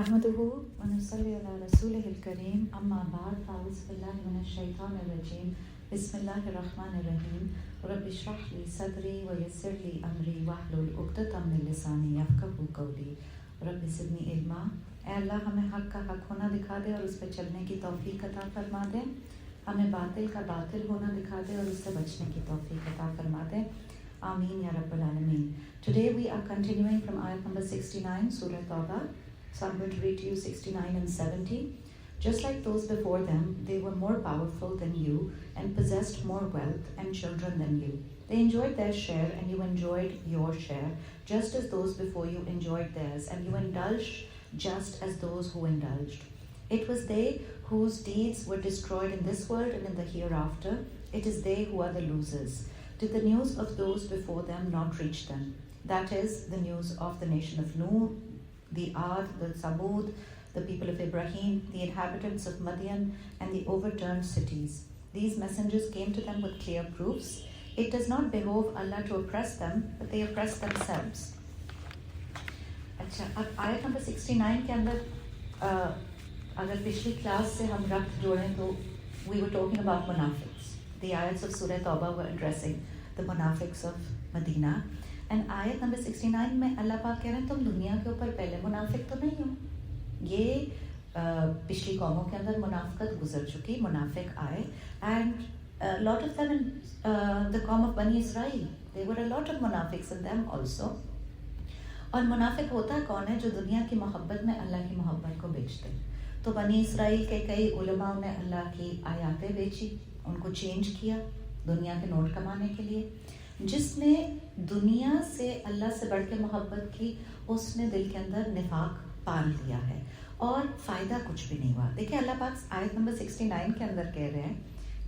نحمده ونصلي على رسوله الكريم اما بعد فاعوذ بالله من الشيطان الرجيم بسم الله الرحمن الرحيم رب اشرح لي صدري ويسر لي امري واحلل عقدة من لساني يفقهوا قولي رب زدني علما. اے اللہ ہمیں حق کا حق ہونا دکھا دے اور اس پہ چلنے کی توفیق عطا فرما دے. ہمیں باطل کا باطل ہونا دکھا دے اور اس سے بچنے کی توفیق عطا فرما دے. آمین یا رب العالمین. Today we are continuing from ayat number 69 Surah Tawbah. So I'm going to read to you 69 and 70. Just like those before them, they were more powerful than you and possessed more wealth and children than you. They enjoyed their share and you enjoyed your share, just as those before you enjoyed theirs, and you indulged just as those who indulged. It was they whose deeds were destroyed in this world and in the hereafter. It is they who are the losers. Did the news of those before them not reach them? That is the news of the nation of Nuh, the Ad, the Samud, the people of Ibrahim, the inhabitants of Madian, and the overturned cities. These messengers came to them with clear proofs. It does not behove Allah to oppress them, but they oppress themselves. اچھا, اب آیت number 69 کے اندر اگر پچھلی class سے ہم ربط جوڑیں تو we were talking about munafiqs. The ayats of Surah Tawbah were addressing the munafiqs of Medina. And آیت نمبر 69 میں اللہ پاک کہہ رہے ہیں تم دنیا کے اوپر پہلے منافق تو نہیں ہو. یہ پچھلی قوموں کے اندر منافقت گزر چکی, منافق آئے and lot of them in the قوم of بنی اسرائیل there were a lot of منافقs in them also. اور منافق ہوتا کون ہے؟ جو دنیا کی محبت میں اللہ کی محبت کو بیچتے. تو بنی اسرائیل کے کئی علماء نے اللہ کی آیاتیں بیچی, ان کو چینج کیا دنیا کے نوٹ کمانے کے لیے. جس نے دنیا سے اللہ سے بڑھ کے محبت کی اس نے دل کے اندر نفاق پال لیا ہے اور فائدہ کچھ بھی نہیں ہوا. دیکھیں اللہ پاک آیت نمبر 69 کے اندر کہہ رہے ہیں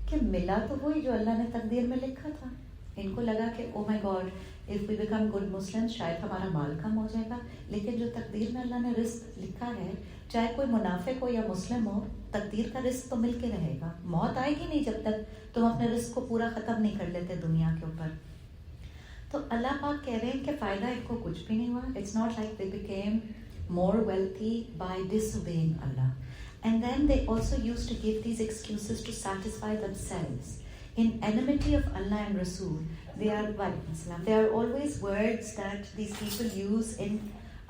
کہ ملا تو وہی جو اللہ نے تقدیر میں لکھا تھا. ان کو لگا کہ oh my God if we become good Muslims شاید ہمارا مال کم ہو جائے گا, لیکن جو تقدیر میں اللہ نے رزق لکھا ہے, چاہے کوئی منافق ہو یا مسلم ہو, تقدیر کا رزق تو مل کے رہے گا. موت آئے گی نہیں جب تک تم اپنے رزق کو پورا ختم نہیں کر لیتے دنیا کے اوپر. تو اللہ پاک کہہ رہے ہیں کہ فائدہ ان کو کچھ بھی نہیں ہوا. It's not like they became more wealthy by disobeying Allah. And then they also use to give these excuses to satisfy themselves in enmity of Allah and Rasul. They are always words that these people use in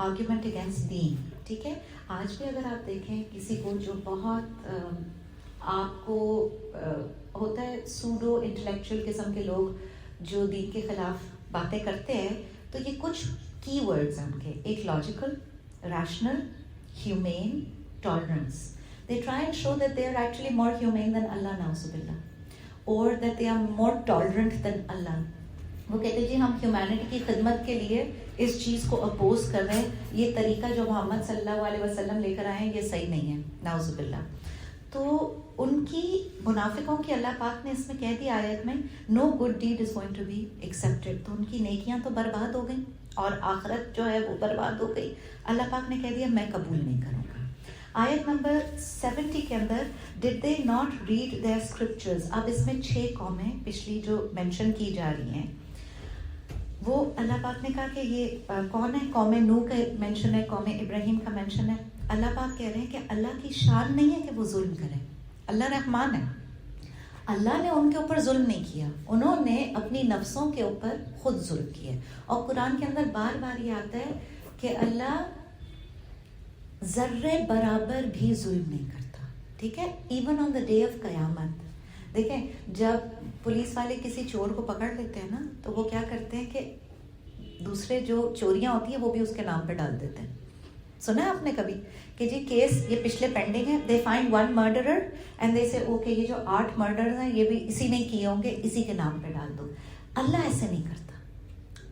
argument against deen. ٹھیک ہے, آج بھی اگر آپ دیکھیں کسی کو جو بہت آپ کو ہوتا ہے سوڈو انٹلیکچوئل قسم کے لوگ جو دین کے خلاف باتیں کرتے ہیں, تو یہ کچھ کی ورڈز ہیں ان کے. ایک logical, rational, human, tolerance. They try and show that they are actually more human than اللہ نعوذ باللہ, اور that they are more tolerant than اللہ. وہ کہتے ہیں جی ہم ہیومینٹی کی خدمت کے لیے اس چیز کو اپوز کر رہے ہیں, یہ طریقہ جو محمد صلی اللہ علیہ وسلم لے کر آئے ہیں یہ صحیح نہیں ہے نعوذ باللہ. تو ان کی منافقوں کی اللہ پاک نے اس میں کہہ دیا آیت میں no good deed is going to be accepted. تو ان کی نیکیاں تو برباد ہو گئیں اور آخرت جو ہے وہ برباد ہو گئی. اللہ پاک نے کہہ دیا میں قبول نہیں کروں گا. آیت نمبر 70 کے اندر did they not read their scriptures. اب اس میں 6 قومیں پچھلی جو مینشن کی جا رہی ہیں, وہ اللہ پاک نے کہا کہ یہ کون ہے؟ قوم نوح کا مینشن ہے, قوم ابراہیم کا مینشن ہے. اللہ پاک کہہ رہے ہیں کہ اللہ کی شان نہیں ہے کہ وہ ظلم کریں. اللہ رحمان ہے, اللہ نے ان کے اوپر ظلم نہیں کیا, انہوں نے اپنی نفسوں کے اوپر خود ظلم کیا. اور قرآن کے اندر بار بار یہ آتا ہے کہ اللہ ذرے برابر بھی ظلم نہیں کرتا. ٹھیک ہے, even on the day of قیامت. دیکھیں جب پولیس والے کسی چور کو پکڑ لیتے ہیں نا, تو وہ کیا کرتے ہیں کہ دوسرے جو چوریاں ہوتی ہیں وہ بھی اس کے نام پہ ڈال دیتے ہیں. سنا ہے آپ نے کبھی کہ جی کیس یہ پچھلے پینڈنگ ہے, they find 1 murderer and they سے اوکے یہ جو 8 murders ہیں یہ بھی اسی نے کیے ہوں گے, اسی کے نام پہ ڈال دو. اللہ ایسے نہیں کرتا,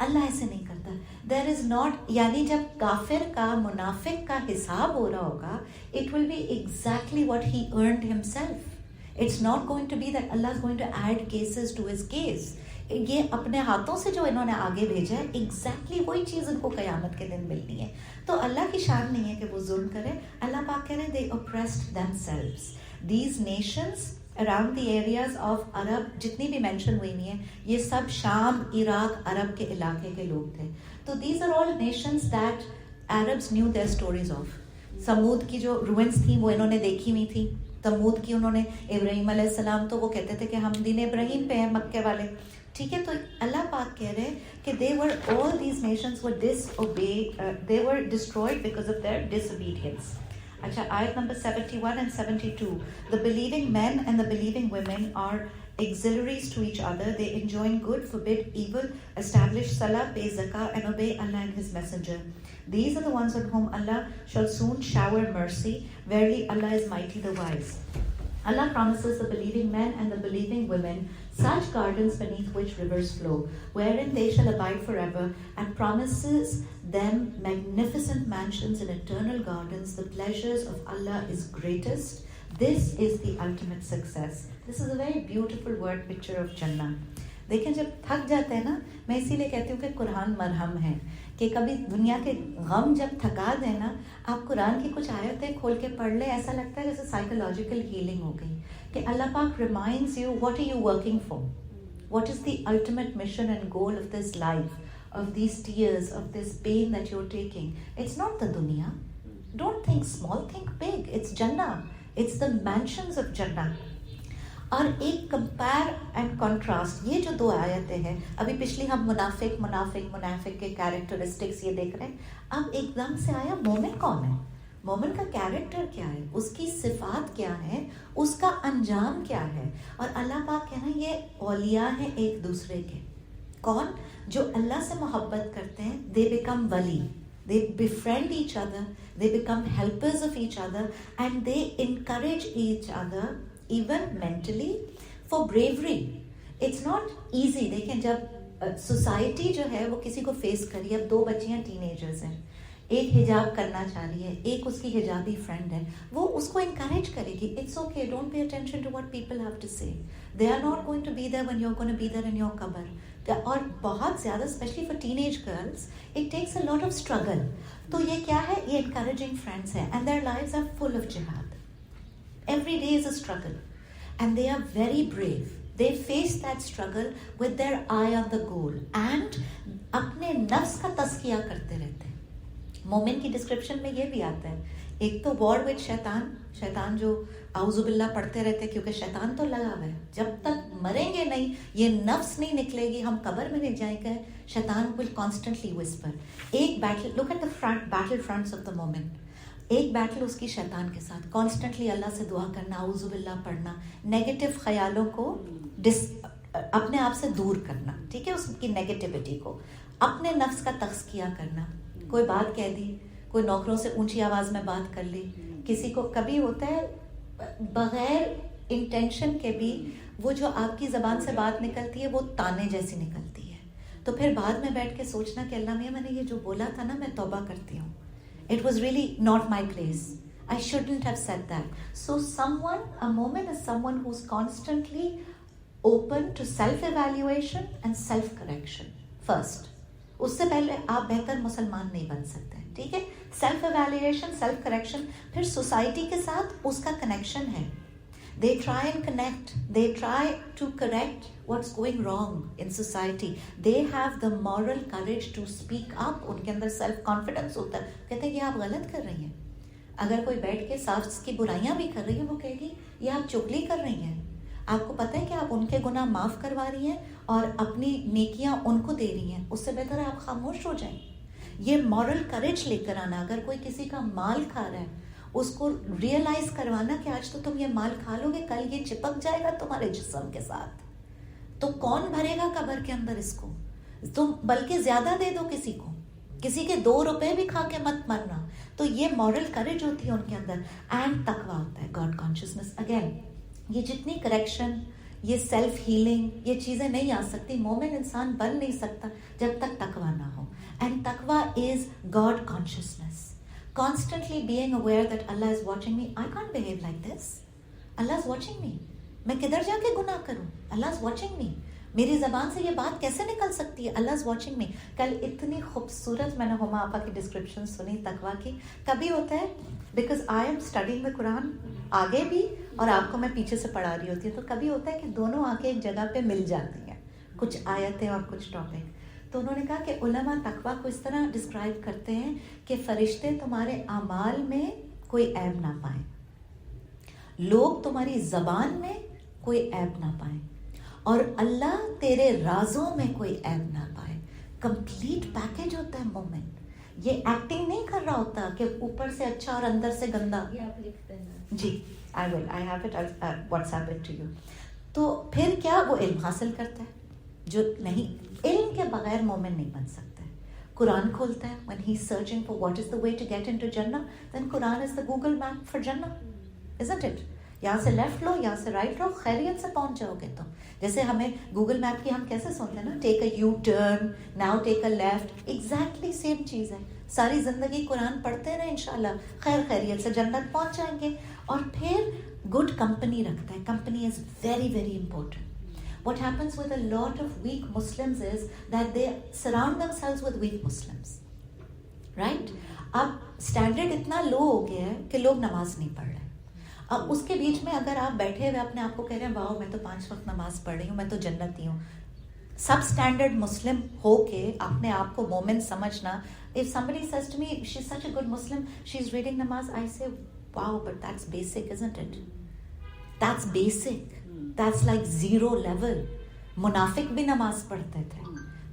اللہ ایسے نہیں کرتا. دیر از ناٹ, یعنی جب کافر کا منافق کا حساب ہو رہا ہوگا it will be exactly what he earned himself. It's not going to be that Allah is going to add cases to his case. یہ اپنے ہاتھوں سے جو انہوں نے آگے بھیجا ہے ایگزیکٹلی وہی چیز ان کو قیامت کے دن ملنی ہے. تو اللہ کی شان نہیں ہے کہ وہ ظلم کرے. اللہ پاک کہہ رہے ہیں they oppressed themselves. These nations around the areas of Arab جتنی بھی مینشن ہوئی نہیں ہے, یہ سب شام, عراق, عرب کے علاقے کے لوگ تھے. تو these are all nations that Arabs knew their stories of. سمود کی جو روئنس تھیں وہ انہوں نے دیکھی ہوئی تھی. تمود کی انہوں نے, ابراہیم علیہ السلام تو وہ کہتے تھے کہ ہم دین ابراہیم پہ ہیں مکے والے, ٹھیک ہے. تو اللہ پاک کہہ رہے کہ they were all these nations were they were destroyed because of their disobedience. اچھا, آیت number 71 and 72. The believing men and the believing women are auxiliaries to each other. They enjoin good, forbid evil, establish salah, pay zakah, and obey Allah and His Messenger. These are the ones on whom Allah shall soon shower mercy. Verily Allah is mighty the wise. Allah promises the believing men and the believing women such gardens beneath which rivers flow, wherein they shall abide forever, and promises them magnificent mansions in eternal gardens. The pleasures of Allah is greatest. This is the ultimate success. This is a very beautiful word picture of Jannah. دیکھیں جب تھک جاتے ہیں نا, میں اسی لیے کہتی ہوں کہ قرآن مرہم ہے, کہ کبھی دنیا کے غم جب تھکا دیں نا, آپ قرآن کی کچھ آیتیں کھول کے پڑھ لیں, ایسا لگتا ہے جیسے سائیکولوجیکل ہیلنگ ہو گئی, کہ اللہ پاک reminds you what are you working for, what is the ultimate mission and goal of this life, of these tears, of this pain that you are taking. It's not the دنیا, don't think small, think big. It's جنہ, it's the mansions of جنہ. اور ایک compare and contrast, یہ جو دو آیتیں ہیں, ابھی پچھلی ہم منافق کے کیریکٹرسٹکس یہ دیکھ رہے ہیں, اب ایک دم سے آیا مومن کون ہے, مومن کا کیریکٹر کیا ہے, اس کی صفات کیا ہے, اس کا انجام کیا ہے. اور اللہ پاک کہنا یہ اولیاء ہیں ایک دوسرے کے. کون؟ جو اللہ سے محبت کرتے ہیں, دے بیکم ولی, they befriend each other, they become helpers of each other, and they encourage each other even mentally for bravery. It's not easy. دیکھیں جب سوسائٹی جو ہے وہ کسی کو فیس کری, اب 2 بچیاں ٹین ایجرز ہیں, ایک حجاب کرنا چاہ رہی ہے, ایک اس کی حجابی فرینڈ ہے, وہ اس کو انکریج کرے گی, it's okay, don't pay attention to what people have to say, they are not going to be there when you're going to be there in your قبر. اور بہت زیادہ especially for teen age girls it takes a lot of struggle. تو یہ کیا ہے, یہ encouraging friends ہیں, and their lives are full of جہاد. Every day is a struggle. And they are very brave. They face that struggle with their eye on the goal. And اپنے نفس کا تزکیہ کرتے رہتے ہیں. مومن کی ڈسکرپشن میں یہ بھی آتا ہے, ایک تو وار وتھ شیطان جو اعوذ باللہ پڑھتے رہتے, کیونکہ شیطان تو لگا ہوا ہے, جب تک مریں گے نہیں, یہ نفس نہیں نکلے گی, ہم قبر میں نہیں جائیں گے, شیطان will constantly whisper. ایک battle, look at the battle fronts of the moment. ایک بیٹل اس کی شیطان کے ساتھ, کانسٹنٹلی اللہ سے دعا کرنا, اعوذ باللہ پڑھنا, نیگیٹو خیالوں کو اپنے آپ سے دور کرنا, ٹھیک ہے, اس کی نیگیٹیوٹی کو, اپنے نفس کا تزکیہ کرنا. کوئی بات کہہ دی, کوئی نوکروں سے اونچی آواز میں بات کر لی, کسی کو کبھی ہوتا ہے بغیر انٹینشن کے بھی وہ جو آپ کی زبان سے بات نکلتی ہے وہ تانے جیسی نکلتی ہے, تو پھر بعد میں بیٹھ کے سوچنا کہ اللہ میاں میں نے یہ جو بولا تھا نا, میں توبہ کرتی ہوں. It was really not my place. I shouldn't have said that. So a moment is someone who's constantly open to self-evaluation and self-correction. First. اس سے پہلے آپ بہتر مسلمان نہیں بن سکتے, ٹھیک ہے. self-evaluation, self-correction, پھر سوسائٹی کے ساتھ اس کا کنیکشن ہے. They try and connect. They try to correct what's going wrong in society. They have the moral courage to speak up. ان کے اندر self confidence ہوتا ہے, کہتے ہیں کہ آپ غلط کر رہی ہیں. اگر کوئی بیٹھ کے ساس کی برائیاں بھی کر رہی ہے, وہ کہے گی یہ آپ چغلی کر رہی ہیں. آپ کو پتہ ہے کہ آپ ان کے گناہ معاف کروا رہی ہیں اور اپنی نیکیاں ان کو دے رہی ہیں, اس سے بہتر ہے آپ خاموش ہو جائیں. یہ moral courage لے کر آنا. اگر کوئی کسی کا مال کھا رہا ہے, اس کو ریئلائز کروانا کہ آج تو تم یہ مال کھا لو گے, کل یہ چپک جائے گا تمہارے جسم کے ساتھ, تو کون بھرے گا قبر کے اندر اس کو. تم بلکہ زیادہ دے دو کسی کو, کسی کے 2 روپے بھی کھا کے مت مرنا. تو یہ مورل کریج ہوتی ہے ان کے اندر, اینڈ تقویٰ ہوتا ہے, گاڈ کانشیسنس. اگین یہ جتنی کریکشن, یہ سیلف ہیلنگ, یہ چیزیں نہیں آ سکتی, مومن انسان بن نہیں سکتا جب تک تقویٰ نہ ہو. اینڈ تقویٰ is God consciousness. Constantly being aware that Allah is watching me. I can't behave like this. Allah is watching me. میں کدھر جا کے گناہ کروں, Allah is watching me. میری زبان سے یہ بات کیسے نکل سکتی ہے, Allah is watching me. کل اتنی خوبصورت میں نے ہما آپا کی ڈسکرپشن سنی تقویٰ کی. کبھی ہوتا ہے because I am studying the Quran آگے بھی اور آپ کو میں پیچھے سے پڑھا رہی ہوتی ہوں, تو کبھی ہوتا ہے کہ دونوں آ کے ایک جگہ پہ مل جاتی ہیں, کچھ آیتیں اور کچھ ٹاپک. تو انہوں نے کہا کہ علماء تقویٰ کو اس طرح ڈسکرائب کرتے ہیں کہ فرشتے تمہارے اعمال میں کوئی عیب نہ پائیں, لوگ تمہاری زبان میں کوئی عیب نہ پائیں, اور اللہ تیرے رازوں میں کوئی عیب نہ پائے. کمپلیٹ پیکج ہوتا ہے مومن. یہ ایکٹنگ نہیں کر رہا ہوتا کہ اوپر سے اچھا اور اندر سے گندا. یہ آپ لکھتے ہیں جی, I will, I have it, I'll WhatsApp it to you. تو پھر کیا وہ علم حاصل کرتا ہے, جو نہیں, علم کے بغیر مومن نہیں بن سکتا ہے. قرآن کھولتا ہے, when he's searching for what is the way to get into Jannah, then Quran is the Google map for Jannah, isn't it? یہاں سے لیفٹ لو, یہاں سے رائٹ لو, خیریت سے پہنچ جاؤ گے. تو جیسے ہمیں گوگل میپ کی ہم کیسے سنتے ہیں نا, take a U turn, now take a left, exactly same چیز ہے. ساری زندگی قرآن پڑھتے رہے, انشاءاللہ خیر خیریت سے جنت پہنچ جائیں گے. اور پھر گڈ کمپنی رکھتا ہے. Company is very very important. What happens with a lot of weak Muslims is that they surround themselves with weak Muslims, right? اب اسٹینڈرڈ اتنا لو ہو گیا ہے کہ لوگ نماز نہیں پڑھ رہے. اب اس کے بیچ میں اگر آپ بیٹھے ہوئے اپنے آپ کو کہہ رہے ہیں واؤ میں تو 5 وقت نماز پڑھ رہی ہوں, میں تو جنتی ہوں, سب اسٹینڈرڈ مسلم ہو کے اپنے آپ کو مومن سمجھنا. if somebody says to me she's such a good Muslim, she's reading namaz, I say wow, but that's basic, isn't it? That's basic. That's like 0 level. منافق بھی نماز پڑھتے تھے.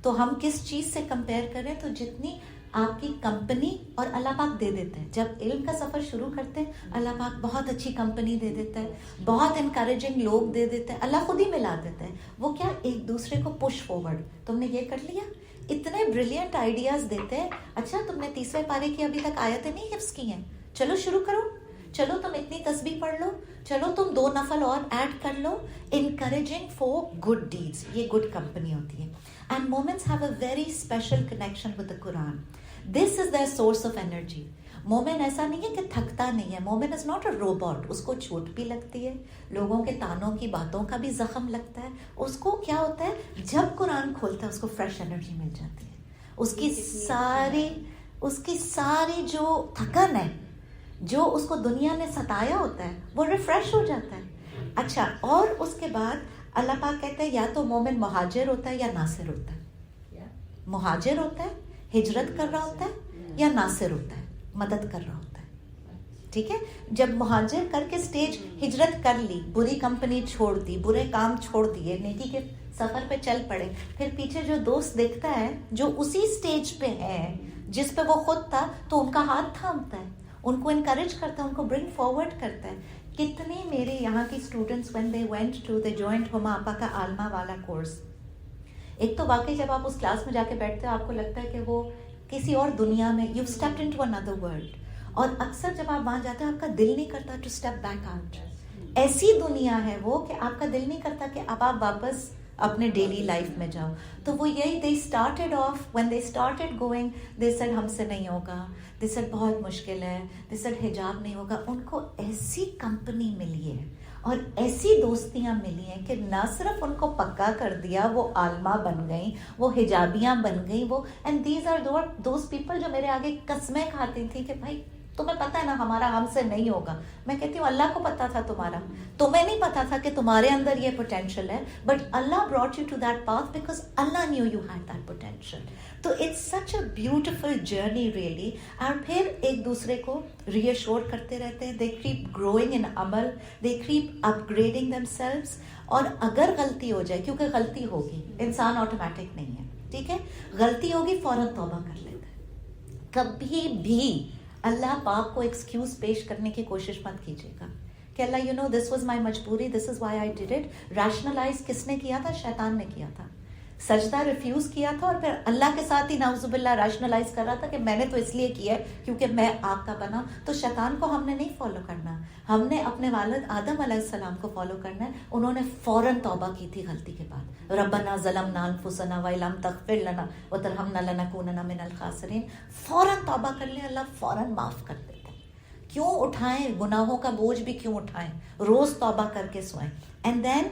تو ہم کس چیز سے کمپیئر کریں, تو جتنی آپ کی کمپنی, اور اللہ پاک دے دیتے ہیں جب علم کا سفر شروع کرتے ہیں, اللہ پاک بہت اچھی کمپنی دے دیتا ہے, بہت انکریجنگ لوگ دے دیتے ہیں, اللہ خود ہی ملا دیتا ہے. وہ کیا, ایک دوسرے کو پش فارورڈ, تم نے یہ کر لیا, اتنے بریلینٹ آئیڈیاز دیتے ہیں. اچھا تم نے 30ویں پارے کی ابھی تک آیتیں نہیں حفظ کی ہیں, چلو شروع کرو, چلو تم اتنی تسبیح پڑھ لو, چلو تم 2 نفل اور ایڈ کر لو. انکریجنگ فار گڈ ڈیڈز, یہ گڈ کمپنی ہوتی ہے. And moments have a very special connection with the Quran. This is there source of energy. مومن ایسا نہیں ہے کہ تھکتا نہیں ہے. مومن از ناٹ اے روبوٹ. اس کو چوٹ بھی لگتی ہے, لوگوں کے تانوں کی باتوں کا بھی زخم لگتا ہے. اس کو کیا ہوتا ہے, جب قرآن کھولتا ہے اس کو فریش انرجی مل جاتی ہے. اس کی ساری جو تھکن ہے, جو اس کو دنیا نے ستایا ہوتا ہے, وہ ریفریش ہو جاتا ہے. اچھا, اور اس کے بعد اللہ پاک کہتے ہیں یا تو مومن مہاجر ہوتا ہے یا ناصر ہوتا ہے. مہاجر ہوتا ہے, ہجرت کر رہا ہوتا ہے, یا ناصر ہوتا ہے, مدد کر رہا ہوتا ہے. ٹھیک ہے, جب مہاجر کر کے سٹیج ہجرت کر لی, بری کمپنی چھوڑ دی, برے کام چھوڑ دیے, نیکی کے سفر پہ چل پڑے, پھر پیچھے جو دوست دیکھتا ہے جو اسی سٹیج پہ ہے جس پہ وہ خود تھا, تو ان کا ہاتھ تھامتا ہے, ان کو انکریج کرتا ہے, ان کو برنگ فارورڈ کرتا ہے. کتنے میرے یہاں کی students when they went to the joint ہما آپا کا عالمہ والا کورس, ایک تو واقعی جب آپ اس کلاس میں جا کے بیٹھتے ہیں آپ کو لگتا ہے کہ وہ کسی اور دنیا میں, you've stepped into another world. اور اکثر جب آپ وہاں جاتے ہیں آپ کا دل نہیں کرتا to step back out. ایسی دنیا ہے وہ کہ آپ کا دل نہیں کرتا کہ اب آپ واپس اپنے ڈیلی لائف میں جاؤ. تو وہ یہی, they started off, when they started going, they said ہم سے نہیں ہوگا, they said بہت مشکل ہے, they said حجاب نہیں ہوگا. ان کو ایسی کمپنی ملی ہے اور ایسی دوستیاں ملی ہیں کہ نہ صرف ان کو پکا کر دیا, وہ عالمہ بن گئیں, وہ حجابیاں بن گئیں, وہ and these are those people جو میرے آگے قسمیں کھاتی تھی کہ بھائی تمہیں پتا ہے نا ہمارا ہم سے نہیں ہوگا. میں کہتی ہوں اللہ کو پتا تھا تمہارا, تمہیں نہیں پتا تھا کہ تمہارے اندر یہ پوٹینشیل ہے, but Allah brought you to that path because Allah knew you had that potential. تو it's such a beautiful journey really. اور پھر ایک دوسرے کو ری ایشور کرتے رہتے ہیں. they keep growing in عمل, they keep upgrading themselves. اور اگر غلطی ہو جائے, کیونکہ غلطی ہوگی, انسان آٹومیٹک نہیں ہے, ٹھیک ہے, غلطی ہوگی فوراً توبہ کر لیتا ہے. کبھی بھی اللہ پاک کو ایکسکیوز پیش کرنے کی کوشش مت کیجیے گا کہ اللہ you know this was my مجبوری, this is why I did it. Rationalize کس نے کیا تھا؟ شیطان نے کیا تھا. سجدہ ریفیوز کیا تھا اور پھر اللہ کے ساتھ ہی نعوذ باللہ ریشنلائز کر رہا تھا کہ میں نے تو اس لیے کیا ہے کیونکہ میں آپ کا بنا. تو شیطان کو ہم نے نہیں فالو کرنا, ہم نے اپنے والد آدم علیہ السلام کو فالو کرنا ہے. انہوں نے فوراً توبہ کی تھی غلطی کے بعد. ربنا ظلمنا انفسنا وان لم تغفر لنا وترحمنا لنکونن من الخاسرین. فوراً توبہ کر لیں, اللہ فوراً معاف کر دیتے. کیوں اٹھائیں گناہوں کا بوجھ بھی, کیوں اٹھائیں, روز توبہ کر کے سوئیں. اینڈ دین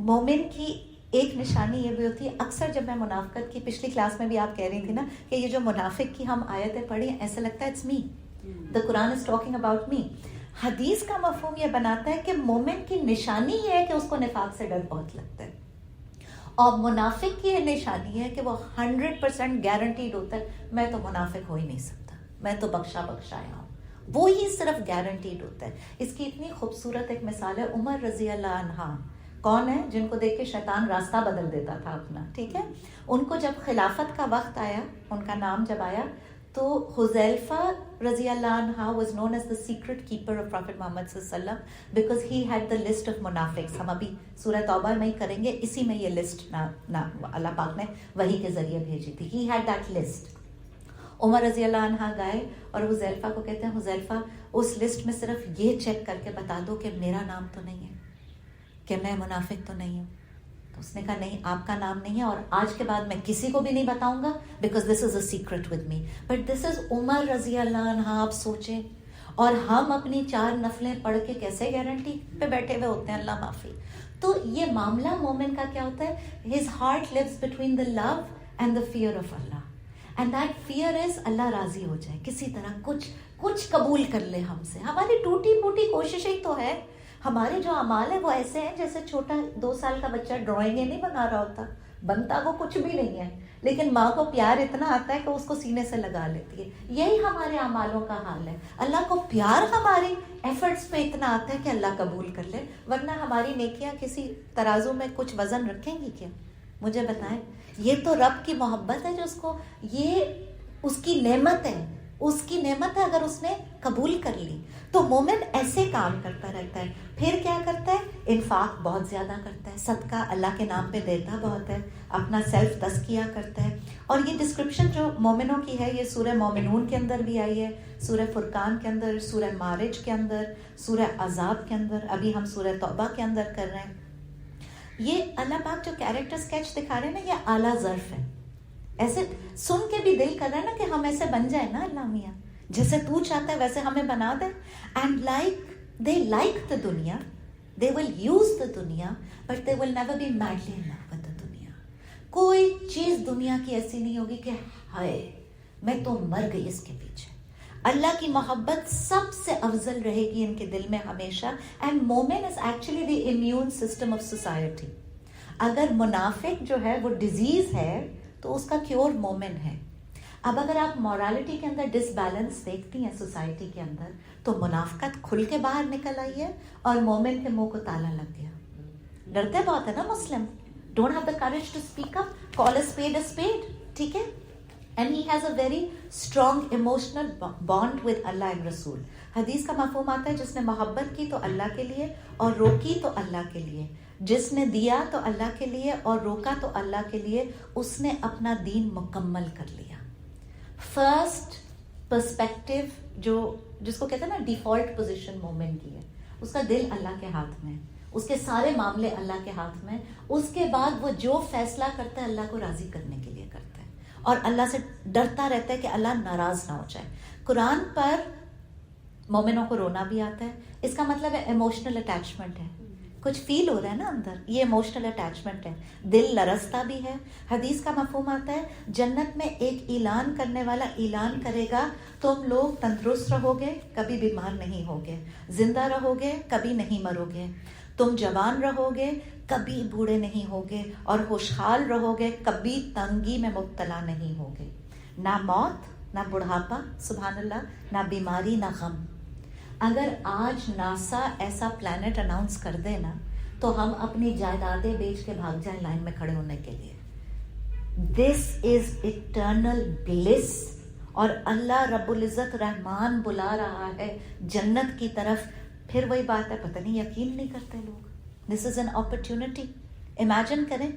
مومن کی ایک نشانی یہ بھی ہوتی ہے, اکثر جب میں منافقت کی, پچھلی کلاس میں بھی آپ کہہ رہی تھی نا کہ یہ جو منافق کی ہم آیتیں پڑھی ہیں ایسا لگتا ہے it's me, the Quran is talking about me. حدیث کا مفہوم یہ بناتا ہے کہ مومن کی نشانی یہ ہے کہ اس کو نفاق سے ڈر بہت لگتا ہے, اور منافق کی یہ نشانی ہے کہ وہ 100% گارنٹیڈ ہوتا ہے میں تو منافق ہو ہی نہیں سکتا, میں تو بخشا بخشایا ہوں, وہی صرف گارنٹیڈ ہوتا ہے. اس کی اتنی خوبصورت ایک مثال ہے عمر رضی اللہ عنہ. کون ہے؟ جن کو دیکھ کے شیطان راستہ بدل دیتا تھا اپنا. ٹھیک ہے، ان کو جب خلافت کا وقت آیا، ان کا نام جب آیا، تو حذیفہ رضی اللہ عنہ was known as the secret keeper of Prophet Muhammad صلی اللہ علیہ وسلم because he had the list of منافقs. ہم ابھی سورہ توبہ میں ہی کریں گے، اسی میں یہ لسٹ اللہ پاک نے وحی کے ذریعے بھیجی تھی. he had that list. عمر رضی اللہ عنہ گئے اور حذیفہ کو کہتے ہیں حذیفہ اس لسٹ میں صرف یہ چیک کر کے بتا دو کہ میرا نام تو نہیں ہے، کہ میں منافق تو نہیں ہوں. تو اس نے کہا نہیں، آپ کا نام نہیں ہے، اور آج کے بعد میں کسی کو بھی نہیں بتاؤں گا because this is a secret with me. But this is عمر رضی اللہ عنہ. آپ سوچیں، اور ہم اپنی 4 نفلیں پڑھ کے کیسے گارنٹی پہ بیٹھے ہوئے ہوتے ہیں، اللہ معافی. تو یہ معاملہ مومن کا کیا ہوتا ہے؟ his heart lives between the love and the fear of Allah. And that fear is اللہ راضی ہو جائے، کسی طرح کچھ قبول کر لے ہم سے. ہماری ٹوٹی پھوٹی کوششیں تو ہے، ہمارے جو اعمال ہیں وہ ایسے ہیں جیسے چھوٹا 2 سال کا بچہ ڈرائنگیں نہیں بنا رہا ہوتا، بنتا وہ کچھ بھی نہیں ہے، لیکن ماں کو پیار اتنا آتا ہے کہ اس کو سینے سے لگا لیتی ہے. یہی ہمارے اعمالوں کا حال ہے. اللہ کو پیار ہماری ایفرٹس پہ اتنا آتا ہے کہ اللہ قبول کر لے، ورنہ ہماری نیکیاں کسی ترازو میں کچھ وزن رکھیں گی کیا؟ مجھے بتائیں. یہ تو رب کی محبت ہے جو اس کو، یہ اس کی نعمت ہے، اس کی نعمت ہے اگر اس نے قبول کر لی. تو مومن ایسے کام کرتا رہتا ہے. پھر کیا کرتا ہے؟ انفاق بہت زیادہ کرتا ہے، صدقہ اللہ کے نام پہ دیتا بہت ہے، اپنا سیلف تزکیہ کرتا ہے. اور یہ ڈسکرپشن جو مومنوں کی ہے یہ سورہ مومنون کے اندر بھی آئی ہے، سورہ فرقان کے اندر، سورہ معارج کے اندر، سورہ عذاب کے اندر، ابھی ہم سورہ توبہ کے اندر کر رہے ہیں. یہ اللہ پاک جو کیریکٹر سکیچ دکھا رہے ہیں نا، یہ اعلیٰ ظرف ہے. ایسے سن کے بھی دل کر رہا ہے نا کہ ہم ایسے بن جائیں نا اللہ میاں، جیسے تو چاہتا ہے ویسے ہمیں بنا دے. اینڈ they like the دنیا، they will use the دنیا but they will never be madly in love with the دنیا. کوئی چیز دنیا کی ایسی نہیں ہوگی کہ ہائے میں تو مر گئی اس کے پیچھے. اللہ کی محبت سب سے افضل رہے گی ان کے دل میں ہمیشہ. اینڈ مومن is actually the immune system of society. اگر منافق جو ہے وہ ڈیزیز ہے تو اس کا کیور مومن ہے. اب اگر آپ مورالٹی کے اندر ڈس بیلنس دیکھتی ہیں سوسائٹی کے اندر، تو منافقت کھل کے باہر نکل آئی ہے اور مومن کے منہ کو تالا لگ گیا. ڈرتے بہت ہے نا مسلم، don't have the courage to speak up, call a spade a spade. ٹھیک ہے. And he has a very strong emotional bond with Allah and Rasul. حدیث کا مفہوم آتا ہے جس نے محبت کی تو اللہ کے لیے اور روکی تو اللہ کے لیے، جس نے دیا تو اللہ کے لیے اور روکا تو اللہ کے لیے، اس نے اپنا دین مکمل کر لیا. فرسٹ پرسپیکٹو جس کو کہتے ہیں نا ڈیفالٹ پوزیشن مومن کی ہے، اس کا دل اللہ کے ہاتھ میں، اس کے سارے معاملے اللہ کے ہاتھ میں. اس کے بعد وہ جو فیصلہ کرتا ہے اللہ کو راضی کرنے کے لیے کرتا ہے اور اللہ سے ڈرتا رہتا ہے کہ اللہ ناراض نہ ہو جائے. قرآن پر مومنوں کو رونا بھی آتا ہے، اس کا مطلب ہے ایموشنل اٹیچمنٹ ہے، کچھ فیل ہو رہا ہے نا اندر، یہ ایموشنل اٹیچمنٹ ہے. دل لرزتا بھی ہے. حدیث کا مفہوم آتا ہے جنت میں ایک اعلان کرنے والا اعلان کرے گا، تم لوگ تندرست رہو گے، کبھی بیمار نہیں ہوگے، زندہ رہو گے، کبھی نہیں مرو گے، تم جوان رہو گے، کبھی بوڑھے نہیں ہوگے، اور خوشحال رہو گے، کبھی تنگی میں مبتلا نہیں ہوگے. نہ موت، نہ بڑھاپا، سبحان اللہ، نہ بیماری، نہ غم. اگر آج ناسا ایسا پلانٹ اناؤنس کر دے نا تو ہم اپنی جائیدادیں بیچ کے بھاگ جائیں لائن میں کھڑے ہونے کے لیے. دس از اٹرنل بلس. اور اللہ رب العزت رحمان بلا رہا ہے جنت کی طرف. پھر وہی بات ہے، پتہ نہیں یقین نہیں کرتے لوگ. دس از این اپرچونٹی. امیجن کریں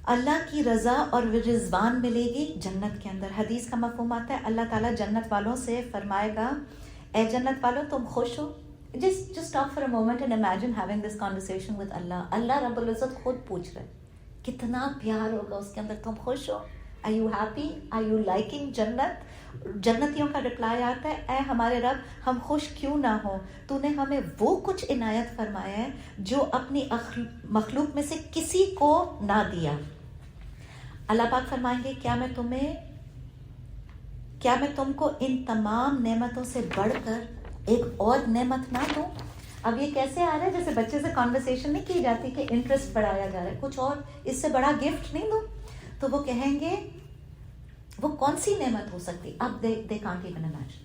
اللہ کی رضا اور رضوان ملے گی جنت کے اندر. حدیث کا مفہوم آتا ہے اللہ تعالیٰ جنت والوں سے فرمائے گا اے جنت والوں تم خوش ہو. Just stop for a moment and imagine having this conversation with Allah. اللہ رب العزت خود پوچھ رہے کتنا پیار ہوگا اس کے اندر. تم خوش ہو؟ Are you happy? Are you liking جنت؟ جنتیوں کا رپلائی آتا ہے اے ہمارے رب ہم خوش کیوں نہ ہوں، تو نے ہمیں وہ کچھ عنایت فرمایا ہے جو اپنی مخلوق میں سے کسی کو نہ دیا. اللہ پاک فرمائیں گے کیا میں تم کو ان تمام نعمتوں سے بڑھ کر ایک اور نعمت نہ دوں؟ اب یہ کیسے آ رہا ہے؟ جیسے بچے سے کانورسیشن نہیں کی جاتی کہ انٹرسٹ بڑھایا جا رہا ہے، کچھ اور اس سے بڑا گفٹ نہیں دوں؟ تو وہ کہیں گے وہ کون سی نعمت ہو سکتی؟ اب they can't even imagine.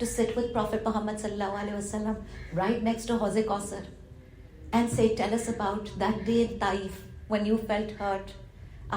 to sit with Prophet Muhammad sallallahu alaihi wasallam right next to Hawz Kausar and say, tell us about that day in Taif when you felt hurt.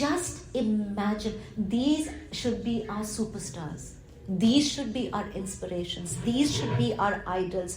Just imagine. These should be our superstars. These should be our inspirations. These should be our idols.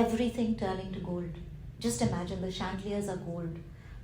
everything turning to gold. Just imagine the chandeliers are gold.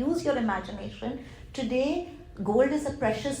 use your imagination. Today gold is a precious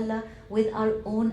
Allah with our own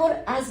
For as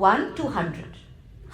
1 to 100.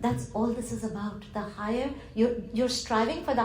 That's all this is about. The higher you're striving for the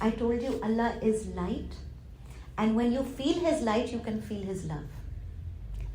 I told you Allah is light, and when you feel His light, you can feel His love.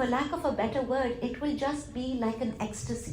for lack of a better word, it will just be like an ecstasy.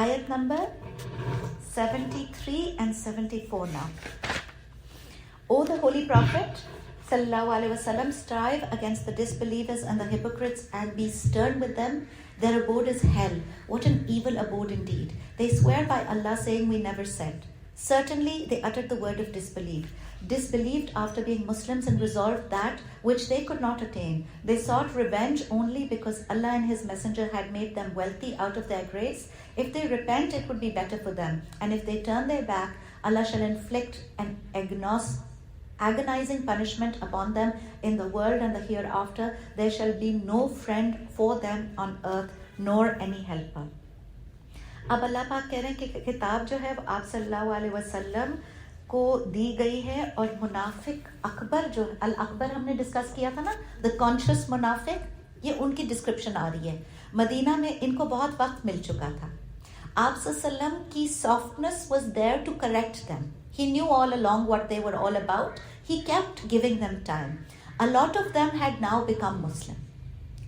Ayat number 73 and 74 now. O the Holy Prophet sallallahu alaihi wasallam, strive against the disbelievers and the hypocrites and be stern with them. Their abode is hell. What an evil abode indeed. They swear by Allah, saying, we never said. Certainly they uttered the word of disbelief. Disbelieved after being Muslims and resolved that which they could not attain. They sought revenge only because Allah and His Messenger had made them wealthy out of their grace. If they repent, it would be better for them. And if they turn their back, Allah shall inflict an agonizing punishment upon them in the world and the hereafter. There shall be no friend for them on earth, nor any helper. اب اللہ پاک کہہ رہے ہیں کہ کتاب جو ہے وہ آپ صلی اللہ علیہ وسلم کو دی گئی ہے، اور منافق اکبر جو الاکبر ہم نے ڈسکس کیا تھا نا، دا کانشیس منافق، یہ ان کی ڈسکرپشن آ رہی ہے. مدینہ میں ان کو بہت وقت مل چکا تھا. آپ صلی اللہ علیہ وسلم کی softness was there to correct them. He knew all along what they were all about. He kept giving them time. A lot of them had now become Muslim.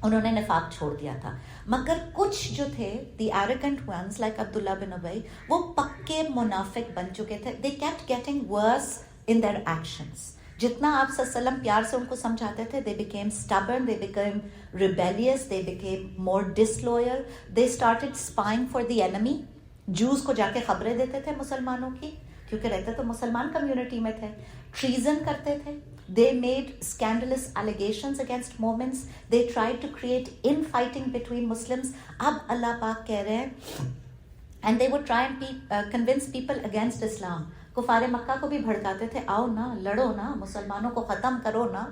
انہوں نے نفاق چھوڑ دیا تھا، مگر کچھ جو تھے the arrogant ones like Abdullah bin Ubayy, وہ پکے منافق بن چکے تھے. They kept getting worse in their actions. جتنا آپ صلی اللہ علیہ وسلم پیار سے ان کو سمجھاتے تھے، they became stubborn, they became rebellious, they became more disloyal. They started spying for the enemy. جوز کو جا کے خبریں دیتے تھے مسلمانوں کی، کیونکہ رہتے تو مسلمان کمیونٹی میں تھے. ٹریزن کرتے تھے. They made scandalous allegations against Mu'mins. They tried to create infighting between Muslims. اب اللہ پاک کہہ رہے ہیں and they would try and convince people against Islam. کفار مکہ کو بھی بھڑکاتے تھے، آؤ نا، لڑو نا، مسلمانوں کو ختم کرو نا.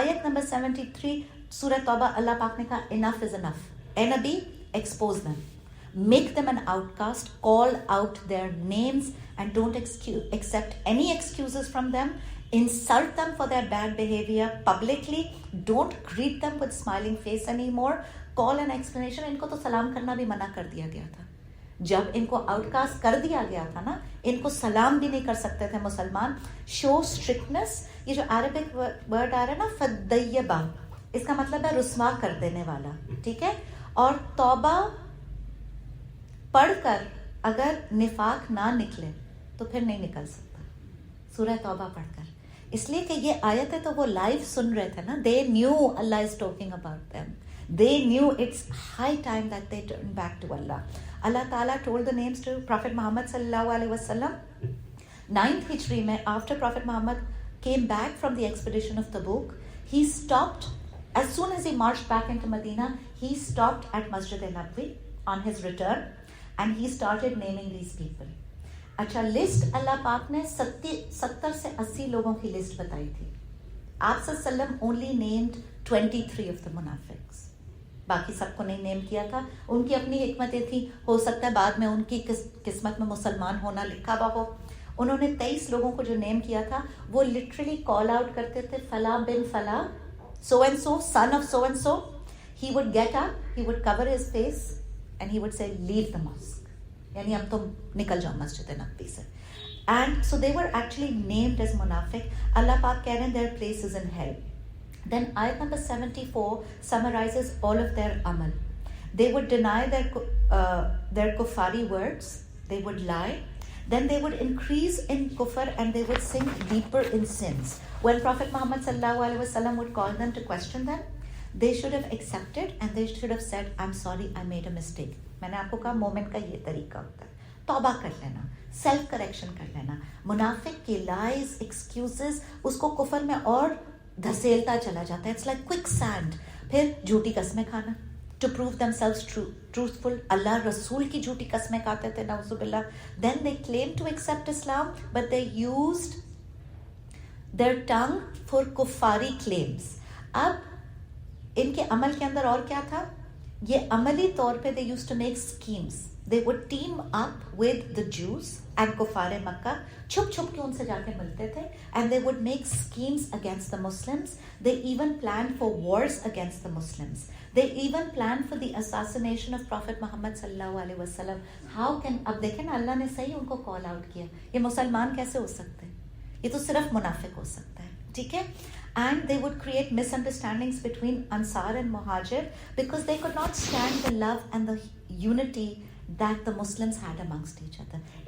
آیت نمبر 73 سورہ توبہ، اللہ پاک نے کہا enough is enough. اے نبی، expose them. Make them an outcast, call out their names and don't accept any excuses from them. Insult them for their bad behavior publicly. Don't greet them with smiling face anymore. Call an explanation. ان کو تو سلام کرنا بھی منع کر دیا گیا تھا. جب ان کو آؤٹ کاسٹ کر دیا گیا تھا نا، ان کو سلام بھی نہیں کر سکتے تھے مسلمان. شو اسٹرکٹنس. یہ جو عربک ورڈ آ رہا ہے نا فدیبہ، اس کا مطلب ہے رسوا کر دینے والا، ٹھیک ہے. اور توبہ پڑھ کر اگر نفاق نہ نکلے تو پھر نہیں نکل سکتا، سورہ توبہ پڑھ کر. اس لیے کہ یہ آیتیں تو وہ لائیو سن رہے تھے نا. دے نیو اللہ is talking about them. They knew it's high time that they turn back to اللہ. اللہ تعالیٰ told the names to Prophet محمد صلی اللہ علیہ وسلم. 9th ہجری میں آفٹر پروفیٹ محمد came back from the expedition of Tabuk, he stopped as soon as he marched back into Medina. He stopped at Masjid al-Nabawi on his return and he started naming these people. اچھا، list اللہ پاک نے 70 سے 80 لوگوں کی list بتائی تھی. آپ صلی اللہ علیہ وسلم اونلی نیمڈ 23 آف دا منافقس. باقی سب کو نہیں نیم کیا تھا. ان کی اپنی حکمتیں تھیں، ہو سکتا ہے بعد میں ان کی قسمت میں مسلمان ہونا لکھا ہوا ہو. انہوں نے 23 لوگوں کو جو نیم کیا تھا وہ لٹرلی کال آؤٹ کرتے تھے، فلاں بن فلاں، so and so, son of so and so. He would get up, he would cover his face and he would say leave the mask, یعنی اب تم نکل جاؤ مسجد نبوی سے. And so they were actually named as منافق. اللہ پاک کہہ رہے ہیں their place is in hell. Then آیت number 74 summarizes all of their amal. They would deny their kuffari words. They would lie. Then they would increase in kufr and they would sink deeper in sins. When Prophet Muhammad sallallahu alaihi wasallam would call them to question them, they should have accepted and they should have said, I'm sorry, I made a mistake. میں نے آپ کو کہا مومن کا یہ طریقہ ہوتا ہے، توبہ کر لینا، سیلف کریکشن کر لینا. منافق کی لائز، ایکسکیوزز اس کو کفر میں اور دھسیلتا چلا جاتا ہے. It's like quicksand. پھر جھوٹی قسمیں کھانا to prove themselves truthful. اللہ رسول کی جھوٹی قسمیں کھاتے تھے نعوذ باللہ. Then they claim to accept اسلام but they used their tongue for کفاری کلیمز. اب ان کے عمل کے اندر اور کیا تھا؟ یہ عملی طور پہ they used to make schemes. They would team up with the Jews and Kuffar Makkah. چھپ چھپ کے ان سے جا کے ملتے تھے and they would make schemes against the Muslims. They even planned for wars against the Muslims. They even planned for the assassination of Prophet Muhammad sallallahu alaihi wasallam. How can, اب دیکھیں نا اللہ نے صحیح ان کو کال آؤٹ کیا. یہ مسلمان کیسے ہو سکتے ہیں؟ یہ تو صرف منافق ہو سکتا ہے، ٹھیک ہے. And they would create misunderstandings between Ansar and Muhajir because they could not stand the love and the unity that the Muslims had amongst each other.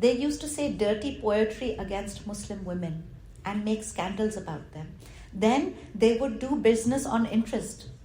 They used to say dirty poetry against Muslim women and make scandals about them. Then they would do business on interest.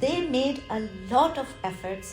They made a lot of efforts.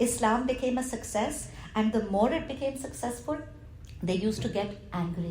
Islam became a success, and the more it became successful, they used to get angry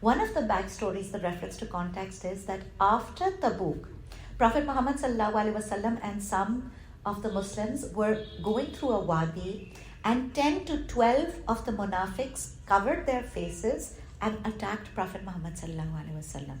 One of the back stories, the reference to context, is that after Tabuk, Prophet Muhammad sallallahu alaihi wasallam and some of the Muslims were going through a wadi, and 10 to 12 of the munafiqs covered their faces and attacked Prophet Muhammad sallallahu alaihi wasallam.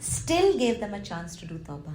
still gave them a chance to do tawbah.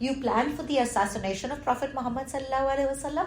You planned for the assassination of Prophet Muhammad sallallahu alaihi wasallam,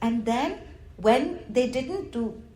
And then when they didn't do,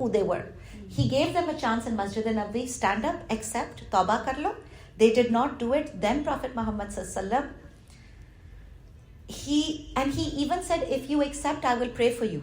who they were. He gave them a chance in Masjid an-Nabawi, stand up, accept, tawbah kar lo. They did not do it. Then Prophet Muhammad sallallahu alaihi wasallam, he even said, if you accept, I will pray for you.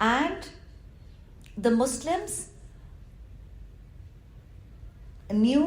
and the Muslims knew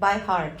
by heart.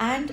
and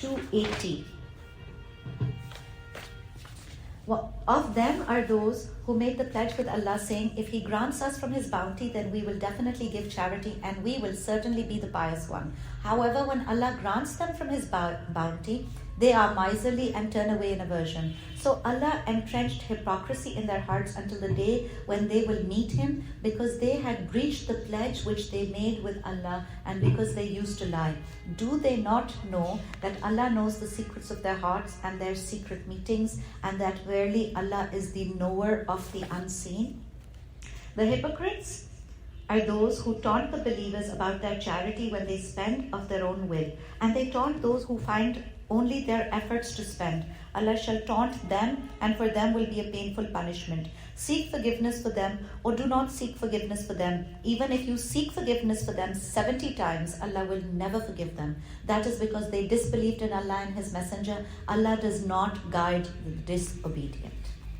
to 80. Of them are those who made the pledge with Allah, saying, if He grants us from His bounty, then we will definitely give charity, and we will certainly be the pious one. However, when Allah grants them from His bounty, they are miserly and turn away in aversion. So Allah entrenched hypocrisy in their hearts until the day when they will meet Him, because they had breached the pledge which they made with Allah, and because they used to lie. Do they not know that Allah knows the secrets of their hearts and their secret meetings, and that verily Allah is the knower of the unseen? The hypocrites are those who taunt the believers about their charity when they spend of their own will, and they taunt those who find only their efforts to spend. Allah shall taunt them, and for them will be a painful punishment. Seek forgiveness for them, or do not seek forgiveness for them. Even if you seek forgiveness for them 70 times, Allah will never forgive them. That is because they disbelieved in Allah and His Messenger. Allah does not guide the disobedient.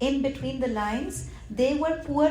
In between the lines, they were poor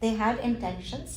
they had intentions.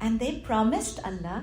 and they promised Allah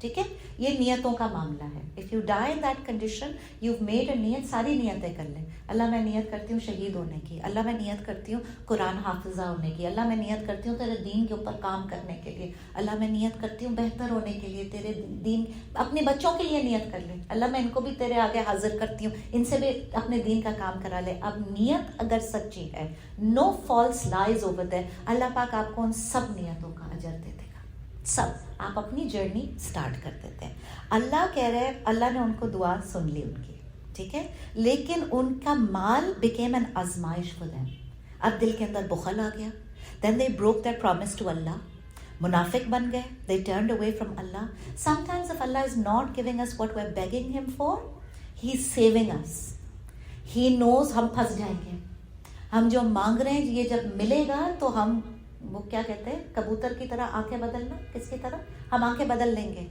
ٹھیک ہے, یہ نیتوں کا معاملہ ہے. If you die in that condition, you made a نیت, ساری نیتیں کر لیں. اللہ میں نیت کرتی ہوں شہید ہونے کی, اللہ میں نیت کرتی ہوں قرآن حافظہ ہونے کی, اللہ میں نیت کرتی ہوں تیرے دین کے اوپر کام کرنے کے لیے, اللہ میں نیت کرتی ہوں بہتر ہونے کے لیے, تیرے دین, اپنے بچوں کے لیے نیت کر لیں, اللہ میں ان کو بھی تیرے آگے حاضر کرتی ہوں, ان سے بھی اپنے دین کا کام کرا لے. اب نیت اگر سچی ہے, نو فالس لائز اوور دیر, اللہ پاک آپ کو ان سب نیتوں کا اجر دے دے گا, سب. آپ اپنی جرنی سٹارٹ کر دیتے ہیں. اللہ کہہ رہے, اللہ نے ان کو دعا سن لی ان کی, ٹھیک ہے, لیکن ان کا مال became an آزمائش for them. اب دل کے اندر بخل آ گیا. Then they broke their promise to Allah. منافق بن گئے. They turned away from Allah. Sometimes if Allah is not giving us what we're begging Him for, He's saving us. He knows ہم پھنس جائیں گے. ہم جو مانگ رہے ہیں یہ جب ملے گا تو ہم, وہ کیا کہتے ہیں, کبوتر کی طرح آنکھیں بدلنا, کس کی طرح, ہم آنکھیں بدل لیں گے.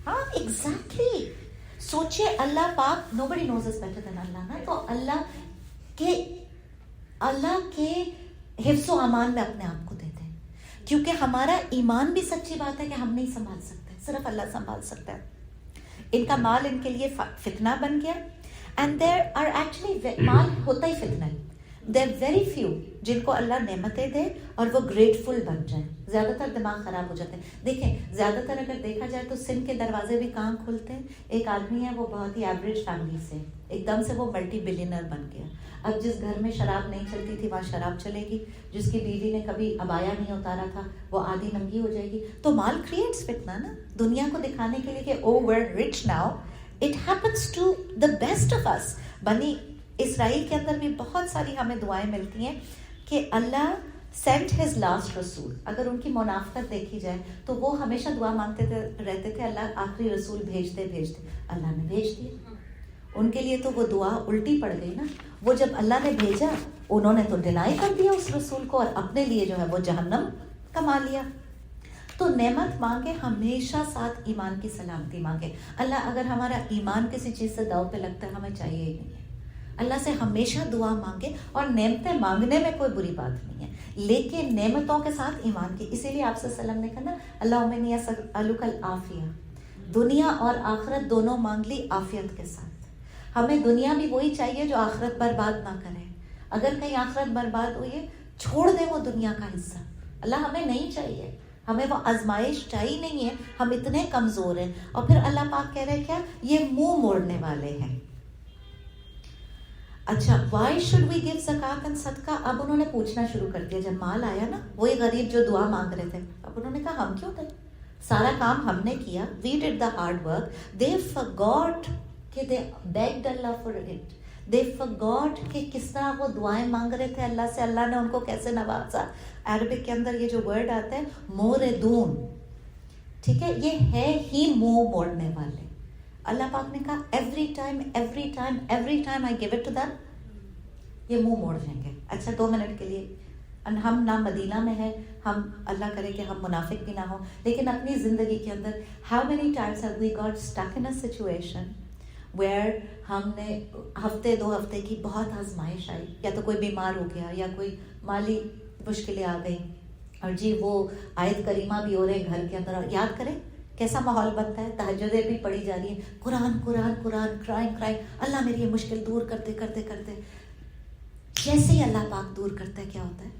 ہاں ایگزیکٹلی. سوچے اللہ پاک, nobody knows us better than Allah نا, تو اللہ کے حفظ و امان میں اپنے آپ کو دیتے ہیں, کیونکہ ہمارا ایمان بھی سچی بات ہے کہ ہم نہیں سنبھال سکتے, صرف اللہ سنبھال سکتا ہے. ان کا مال ان کے لیے فتنہ بن گیا. اینڈ دیر آر ایکچولی, مال ہوتا ہی فتنہ ہے. دیر ویری فیو جن کو اللہ نعمتیں دے اور وہ گریٹفل بن جائیں. زیادہ تر دماغ خراب ہو جاتے ہیں. دیکھیں زیادہ تر اگر دیکھا جائے تو سن کے دروازے بھی کہاں کھلتے ہیں. ایک آدمی ہے وہ بہت ہی ایوریج فیملی سے, ایک دم سے وہ ملٹی بلینئر بن گیا. اب جس گھر میں شراب نہیں چلتی تھی وہاں شراب چلے گی, جس کی بیوی نے کبھی عبایا نہیں اتارا تھا وہ آدھی ننگی ہو جائے گی. تو مال کریٹس فتنہ نا, دنیا کو دکھانے کے لیے کہ oh we're rich now. It happens to the best of us. بنی اسرائیل کے اندر بھی بہت ساری ہمیں دعائیں ملتی ہیں کہ اللہ سینٹ ہز لاسٹ رسول. اگر ان کی منافقت دیکھی جائے تو وہ ہمیشہ دعا مانگتے رہتے تھے, اللہ آخری رسول بھیجتے بھیجتے, اللہ نے بھیج دیا. ان کے لیے تو وہ دعا الٹی پڑ گئی نا. وہ جب اللہ نے بھیجا انہوں نے تو ڈینائی کر دیا اس رسول کو, اور اپنے لیے جو ہے وہ جہنم کما لیا. تو نعمت مانگے, ہمیشہ ساتھ ایمان کی سلامتی مانگے. اللہ اگر ہمارا ایمان کسی چیز سے داؤ پہ لگتا ہے ہمیں چاہیے ہی نہیں ہے. اللہ سے ہمیشہ دعا مانگے, اور نعمتیں مانگنے میں کوئی بری بات نہیں ہے, لیکن نعمتوں کے ساتھ ایمان کی. اسی لیے آپ صلی اللہ علیہ وسلم نے کہا نا, اللہم انی اسألک العافیہ, دنیا اور آخرت دونوں مانگ لی عافیت کے ساتھ. ہمیں دنیا بھی وہی چاہیے جو آخرت برباد نہ کرے. اگر کہیں آخرت برباد ہوئی ہے چھوڑ دیں وہ دنیا کا حصہ. اللہ ہمیں نہیں چاہیے, ہمیں وہ آزمائش چاہیے نہیں ہے, ہم اتنے کمزور ہیں. اور پھر اللہ پاک کہہ رہے کیا, یہ منہ موڑنے والے ہیں. اچھا, وائی شوڈ وی گیو زکات اینڈ صدقہ. اب انہوں نے پوچھنا شروع کر دیا جب مال آیا نا, وہی غریب جو دعا مانگ رہے تھے. اب انہوں نے کہا ہم کیوں دیں, سارا کام ہم نے کیا, we did the hard work. They forgot کہ دے بیگڈ اللہ فار اٹ. دے فارگاٹ کہ کس طرح وہ دعائیں مانگ رہے تھے اللہ سے, اللہ نے ان کو کیسے نوازا. عربک کے اندر یہ جو ورڈ آتا ہے موردون, ٹھیک ہے, یہ ہے ہی منہ موڑنے والے. اللہ پاک نے کہا every time I give it to them, یہ منہ موڑ جائیں گے. اچھا 2 منٹ کے لیے, ہم نہ مدینہ میں ہیں, ہم اللہ کرے کہ ہم منافق بھی نہ ہوں, لیکن اپنی زندگی کے اندر how many times have we got stuck in a situation where ہم نے ہفتے 2 ہفتے کی بہت آزمائش آئی, یا تو کوئی بیمار ہو گیا یا کوئی مالی مشکلیں آ گئیں, اور جی وہ آیت کریمہ بھی ہو رہے گھر کے اندر. یاد کریں کیسا ماحول بنتا ہے, تہجدیں بھی پڑھی جا رہی ہیں, قرآن کرائم, اللہ میری یہ مشکل دور کرتے کرتے کرتے جیسے ہی اللہ پاک دور کرتا ہے کیا ہوتا ہے,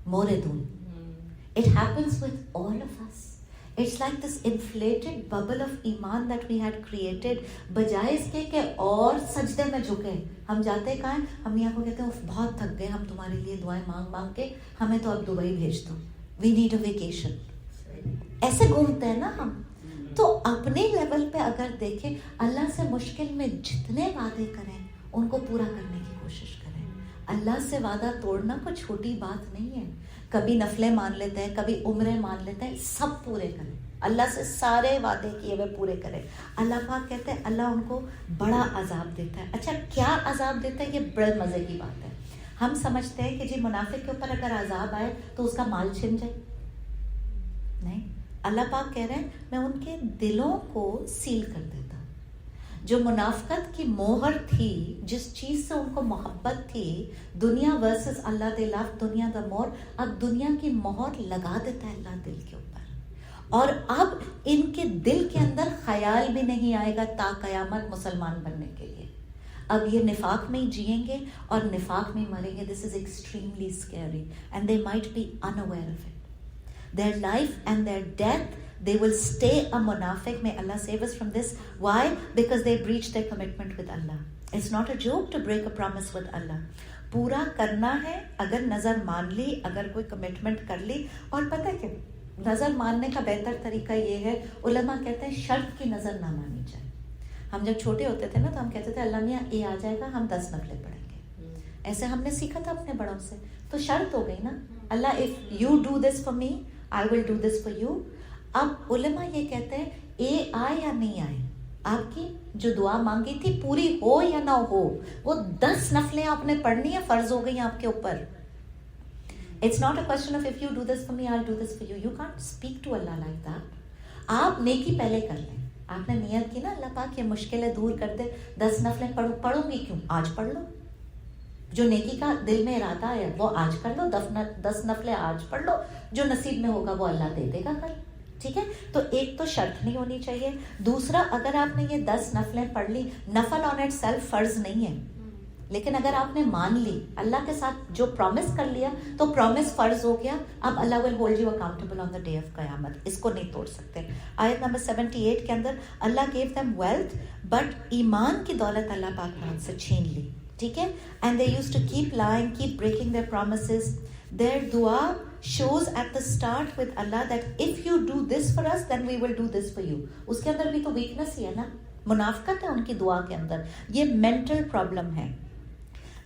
موردون. It happens with all of us. It's like this inflated bubble of ایمان that we had created. بجائے اس کے کہ اور سجدے میں جھکے, ہم جاتے کہاں ہیں, ہم یہاں کو کہتے ہیں بہت تھک گئے ہم تمہارے لیے دعائیں مانگ مانگ کے, ہمیں تو اب دبئی بھیج دو, we need a vacation. ایسے گھومتے ہیں نا ہم. تو اپنے لیول پہ اگر دیکھیں, اللہ سے مشکل میں جتنے وعدے کریں ان کو پورا کرنے کی کوشش کریں. اللہ سے وعدہ توڑنا کوئی چھوٹی بات نہیں ہے. کبھی نفلیں مان لیتے ہیں, کبھی عمریں مان لیتے ہیں, سب پورے کریں. اللہ سے سارے وعدے کیے ہوئے پورے کریں. اللہ پاک کہتے ہیں اللہ ان کو بڑا عذاب دیتا ہے. اچھا کیا عذاب دیتا ہے, یہ بڑے مزے کی بات ہے. ہم سمجھتے ہیں کہ جی منافق کے اوپر اگر عذاب آئے تو اس کا مال چھن جائے. نہیں, اللہ پاک کہہ رہے ہیں میں ان کے دلوں کو سیل کر دیتا. جو منافقت کی مہر تھی, جس چیز سے ان کو محبت تھی, دنیا ورسز اللہ, دے لو دنیا دا مور, اب دنیا کی مہر لگا دیتا ہے اللہ دل کے اوپر, اور اب ان کے دل کے اندر خیال بھی نہیں آئے گا تا قیامت مسلمان بننے کے لیے. اب یہ نفاق میں ہی جئیں گے اور نفاق میں ہی مریں گے. This is extremely scary and they might be unaware of it. Their life and their death, they will stay a munafiq. May Allah save us from this. Why? Because they breached their commitment with Allah. It's not a joke to break a promise with Allah. پورا کرنا ہے. اگر نظر مان لی, اگر کوئی commitment کر لی. اور پتہ کیا, نظر ماننے کا بہتر طریقہ یہ ہے, علماء کہتے ہیں شرط کی نظر نہ مانی جائے. ہم جب چھوٹے ہوتے تھے نا تو ہم کہتے تھے اللہ میاں یہ آ جائے گا, ہم 10 نفلیں پڑھیں گے. ایسے ہم نے سیکھا تھا اپنے بڑوں سے. تو شرط ہو گئی نا, اللہ if you do this for me, I will do this for you. اب علماء یہ کہتے ہیں اے آئے یا نہیں آئے, آپ کی جو دعا مانگی تھی پوری ہو یا نہ ہو, وہ 10 نفلیں آپ نے پڑھنی ہیں, فرض ہو گئی آپ کے اوپر. It's not a question of if you do this for me, I'll do this for you. You can't speak to Allah like that. آپ نیکی پہلے کر لیں. آپ نے نیت کی نا اللہ پاک یہ مشکلیں دور کر دے, 10 نفلیں پڑھوں گی کیوں, آج پڑھ لو. جو نیکی کا دل میں ارادہ ہے وہ آج کر لو, 10 نفلیں آج پڑھ لو, جو نصیب میں ہوگا وہ اللہ دے دے گا کل. ٹھیک ہے, تو ایک تو شرط نہیں ہونی چاہیے. دوسرا, اگر آپ نے یہ 10 نفلیں پڑھ لی, نفل آن اٹ سیلف فرض نہیں ہے, لیکن اگر آپ نے مان لی, اللہ کے ساتھ جو پرومس کر لیا تو پرومس فرض ہو گیا. اب اللہ will hold you accountable on the day of قیامت. اس کو نہیں توڑ سکتے. آیت نمبر 78 کے اندر اللہ گیو them wealth, بٹ ایمان کی دولت اللہ پاک نے ان سے چھین لی. ٹھیک ہے, and they used to keep lying, keep breaking their promises. Their dua shows at the start with Allah that if you do this for us, then we will do this for you. اس کے اندر بھی تو weakness ہی ہے نا, منافقت ہے ان کی دعا کے اندر. یہ مینٹل پرابلم ہے.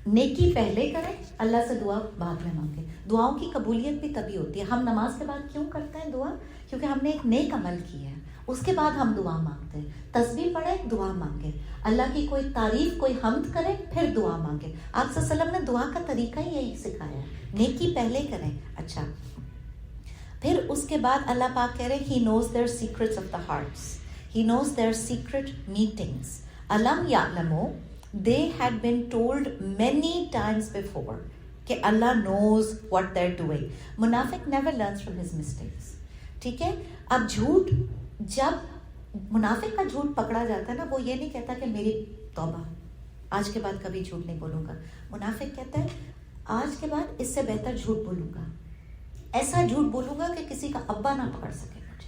نیکی پہلے کریں, اللہ سے دعا بعد میں مانگیں. دعاؤں کی قبولیت بھی تبھی ہوتی ہے. ہم نماز کے بعد کیوں کرتے ہیں دعا؟ کیونکہ ہم نے ایک نیک عمل کیا ہے, اس کے بعد ہم دعا مانگتے ہیں. تسبیح پڑھیں, دعا مانگیں, اللہ کی کوئی تعریف, کوئی حمد کریں, پھر دعا مانگیں. آپ صلی اللہ علیہ وسلم نے دعا کا طریقہ ہی یہی سکھایا ہے, نیکی پہلے کریں. اچھا, پھر اس کے بعد اللہ پاک کہہ رہے ہیں He knows their secrets of the hearts. He knows their secret meetings. Alam ya'lamu, they had been told many times before کہ اللہ knows what they're doing. منافق never learns from his mistakes. ٹھیک ہے, اب جھوٹ, جب منافق کا جھوٹ پکڑا جاتا ہے نا, وہ یہ نہیں کہتا کہ میری توبہ, آج کے بعد کبھی جھوٹ نہیں بولوں گا. منافق کہتا ہے آج کے بعد اس سے بہتر جھوٹ بولوں گا, ایسا جھوٹ بولوں گا کہ کسی کا ابا نہ پکڑ سکے مجھے.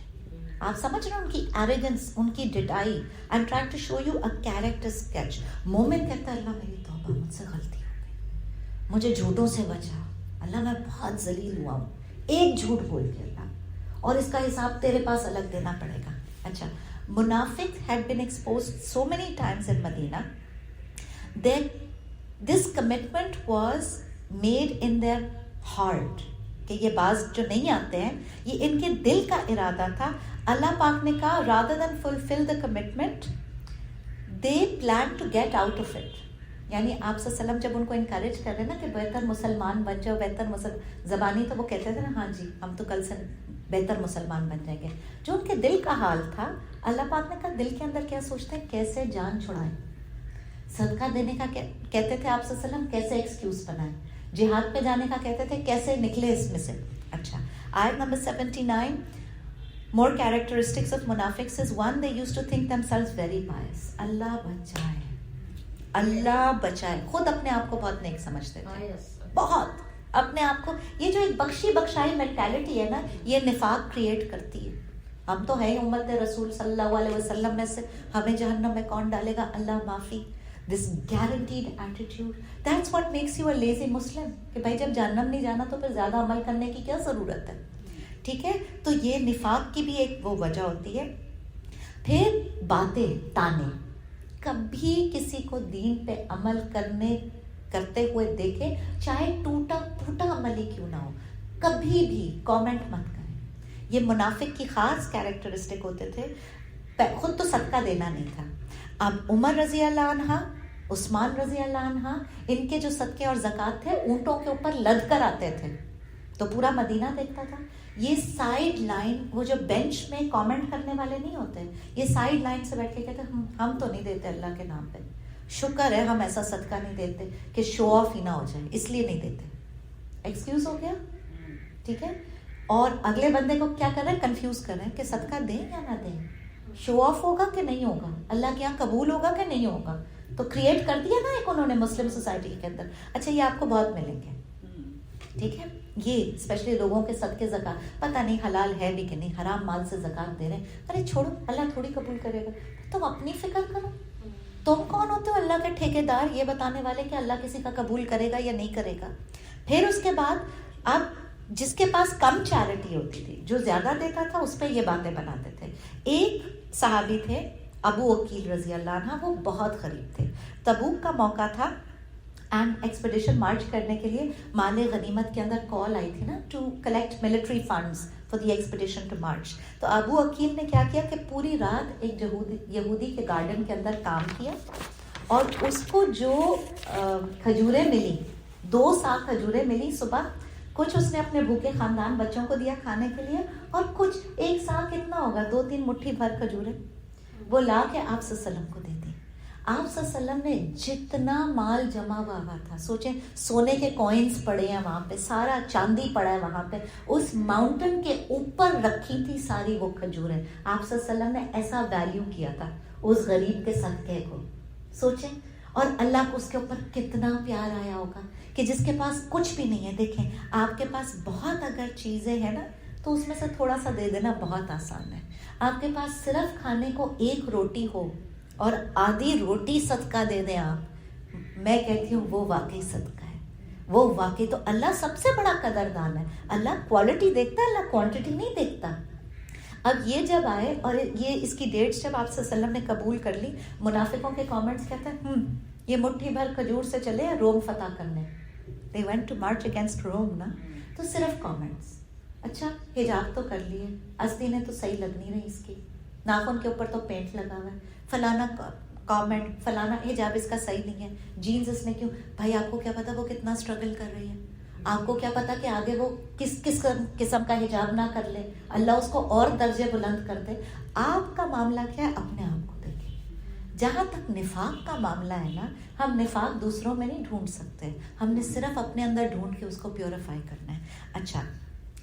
آپ سمجھ رہے ہیں ان کی ایروگنس, ان کی ڈٹائی. I'm trying to show you a character sketch. مومن کہتا ہے اللہ میری توبہ, مجھ سے غلطی ہو گئی, مجھے جھوٹوں سے بچا, اللہ میں بہت ذلیل ہوا ہوں, ایک جھوٹ بول کے اللہ, اور اس کا حساب تیرے پاس الگ دینا پڑے گا. اچھا, منافق had been exposed so many times in Medina that this commitment was made in their heart. کہ یہ بعض جو نہیں آتے ہیں, یہ ان کے دل کا ارادہ تھا. اللہ پاک نے کہا rather than fulfill the commitment, they planned to get out of it. یعنی آپ صلی اللہ علیہ وسلم جب ان کو انکریج کر رہے نا کہ بہتر مسلمان بن جاؤ, بہتر زبانی, تو وہ کہتے تھے نا ہاں جی ہم تو کل سے بہتر مسلمان بن جائیں گے. جو ان کے دل کا حال تھا, اللہ پاک نے کہا دل کے اندر کیا سوچتے ہیں, کیسے جان چھڑائیں. صدقہ دینے کا کہتے تھے آپ صلی اللہ علیہ وسلم, کیسے ایکسکیوز بنائیں. جہاد پہ جانے کا کہتے تھے, کیسے نکلے اس میں سے. اچھا, آیت number 79, more characteristics of munafiqs is one, they used to think themselves very pious. اللہ بچائے, اللہ بچائے. خود اپنے آپ کو بہت نیک سمجھتے تھے, بہت اپنے آپ کو. یہ جو ایک بخشی بخشائی مینٹالٹی ہے نا, یہ نفاق کریٹ کرتی ہے. ہم تو ہیں امت رسول صلی اللہ علیہ وسلم میں سے, ہمیں جہنم میں کون ڈالے گا, اللہ معافی. This guaranteed attitude, that's what makes you a lazy Muslim. کہ بھائی جب جہنم نہیں جانا تو پھر زیادہ عمل کرنے کی کیا ضرورت ہے. ٹھیک ہے, تو یہ نفاق کی بھی ایک وہ وجہ ہوتی ہے. پھر باتیں, تانے, کبھی کسی کو دین پہ عمل کرتے ہوئے دیکھے, چاہے ٹوٹا پھوٹا عمل ہی کیوں نہ ہو, کبھی بھی کامنٹ مت کریں. یہ منافق کی خاص کیریکٹرسٹک ہوتے تھے. خود تو صدقہ دینا نہیں تھا. اب عمر رضی اللہ عنہ, عثمان رضی اللہ عنہ, ان کے جو صدقے اور زکوٰۃ تھے اونٹوں کے اوپر لد کر آتے تھے, تو پورا مدینہ دیکھتا تھا. یہ سائیڈ لائن, وہ جو بینچ میں کامنٹ کرنے والے نہیں ہوتے, یہ سائیڈ لائن سے بیٹھ کے کہتے ہم تو نہیں دیتے اللہ کے نام پہ, شکر ہے ہم ایسا صدقہ نہیں دیتے کہ شو آف ہی نہ ہو جائے, اس لیے نہیں دیتے. ایکسکیوز ہو گیا. ٹھیک ہے, اور اگلے بندے کو کیا کر رہے ہیں؟ کنفیوز کر رہے ہیں کہ صدقہ دیں یا نہ دیں، شو آف ہوگا کہ نہیں ہوگا، اللہ کے یہاں قبول ہوگا کہ نہیں ہوگا. تو کریٹ کر دیا نا ایک انہوں نے مسلم سوسائٹی کے اندر. اچھا یہ آپ کو بہت ملیں گے، ٹھیک ہے. یہ اسپیشلی لوگوں کے صدقے زکات پتہ نہیں حلال ہے بھی کہ نہیں، حرام مال سے زکات دے رہے ہیں. ارے چھوڑو، اللہ تھوڑی قبول کرے گا، تم اپنی فکر کرو. تم کون ہوتے ہو اللہ کے ٹھیکے دار یہ بتانے والے کہ اللہ کسی کا قبول کرے گا یا نہیں کرے گا. پھر اس کے بعد اب جس کے پاس کم چیریٹی ہوتی تھی، جو زیادہ دیتا تھا، اس پہ یہ باتیں بناتے تھے. ایک صحابی تھے ابو عقیل رضی اللہ عنہ، وہ بہت غریب تھے. تبوک کا موقع تھا اینڈ ایکسپیڈیشن مارچ کرنے کے لیے مال غنیمت کے اندر کال آئی تھی نا to collect military funds for the expedition to march. تو ابو عقیل نے کیا کیا کہ پوری رات ایک یہودی کے گارڈن کے اندر کام کیا، اور اس کو جو کھجوریں ملی، 2 سا کھجوریں ملی صبح، کچھ اس نے اپنے بھوکے خاندان بچوں کو دیا کھانے کے لیے، اور کچھ 1 سا کتنا ہوگا 2-3 مٹھی بھر کھجوریں وہ لا کے آپ صلی اللہ علیہ وسلم کو دے دی. آپ صلی اللہ علیہ وسلم نے جتنا مال جمع ہوا تھا، سوچیں سونے کے کوئنس پڑے ہیں وہاں پہ، سارا چاندی پڑا ہے وہاں پہ، اس ماؤنٹن کے اوپر رکھی تھی ساری وہ کھجوریں. آپ صلی اللہ علیہ وسلم نے ایسا ویلیو کیا تھا اس غریب کے صدقے کو. سوچیں، اور اللہ کو اس کے اوپر کتنا پیار آیا ہوگا کہ جس کے پاس کچھ بھی نہیں ہے. دیکھیں آپ کے پاس بہت اگر چیزیں ہیں نا تو اس میں سے تھوڑا سا دے دینا بہت آسان ہے. آپ کے پاس صرف کھانے کو 1 روٹی ہو اور آدھی روٹی صدقہ دے دیں آپ، میں کہتی ہوں وہ واقعی صدقہ ہے. وہ واقعی تو اللہ سب سے بڑا قدردان ہے. اللہ کوالٹی دیکھتا ہے، اللہ کوانٹٹی نہیں دیکھتا. اب یہ جب آئے اور یہ اس کی ڈیٹس جب آپ صلی اللہ علیہ وسلم نے قبول کر لی، منافقوں کے کامنٹس کہتے ہیں یہ مٹھی بھر کھجور سے چلے روم فتح کرنے. They went to march against Rome نا. تو صرف کامنٹس. اچھا حجاب تو کر لیے، آستینیں تو صحیح لگ نہیں رہی، اس کی ناخن کے اوپر تو پینٹ لگا ہوا ہے، فلانا کامنٹ، فلانا حجاب اس کا صحیح نہیں ہے، جینز اس نے کیوں. بھائی آپ کو کیا پتا وہ کتنا اسٹرگل کر رہی ہے، آپ کو کیا پتا کہ آگے وہ کس قسم کا حجاب نہ کر لے، اللہ اس کو اور درجے بلند کر دے. آپ کا معاملہ کیا ہے؟ اپنے آپ کو دیکھیں. جہاں تک نفاق کا معاملہ ہے نا، ہم نفاق دوسروں میں نہیں ڈھونڈ سکتے، ہم نے صرف اپنے اندر ڈھونڈ کے اس کو پیوریفائی کرنا ہے. اچھا،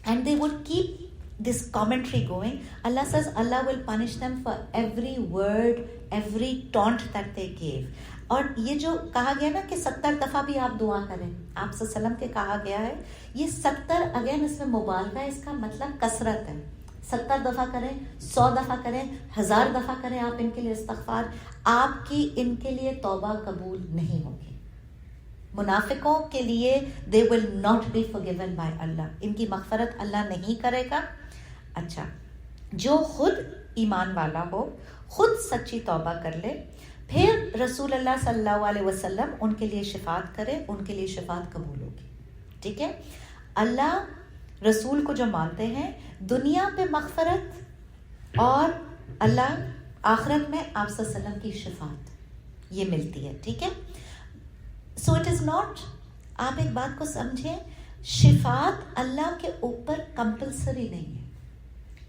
and they would keep this commentary going. Allah says Allah will punish them for every word, every taunt that they gave. اور یہ جو کہا گیا نا کہ 70 دفعہ بھی آپ دعا کریں، آپ صلی اللہ علیہ وسلم کے کہا گیا ہے، یہ 70 اگین اس میں مبالغہ ہے، اس کا مطلب کثرت ہے. 70 دفعہ کریں، 100 دفعہ کریں، 1000 دفعہ کریں آپ ان کے لیے استغفار، آپ کی ان کے لیے توبہ قبول نہیں ہوگی. منافقوں کے لیے they will not be forgiven by Allah، ان کی مغفرت اللہ نہیں کرے گا. اچھا، جو خود ایمان والا ہو، خود سچی توبہ کر لے، پھر رسول اللہ صلی اللہ علیہ وسلم ان کے لیے شفاعت کرے، ان کے لیے شفاعت قبول ہوگی. ٹھیک ہے، اللہ رسول کو جو مانتے ہیں دنیا پہ مغفرت اور اللہ آخرت میں آپ صلی اللہ علیہ وسلم کی شفاعت یہ ملتی ہے. ٹھیک ہے، سو اٹ از ناٹ، آپ ایک بات کو سمجھیں، شفاعت اللہ کے اوپر کمپلسری نہیں ہے.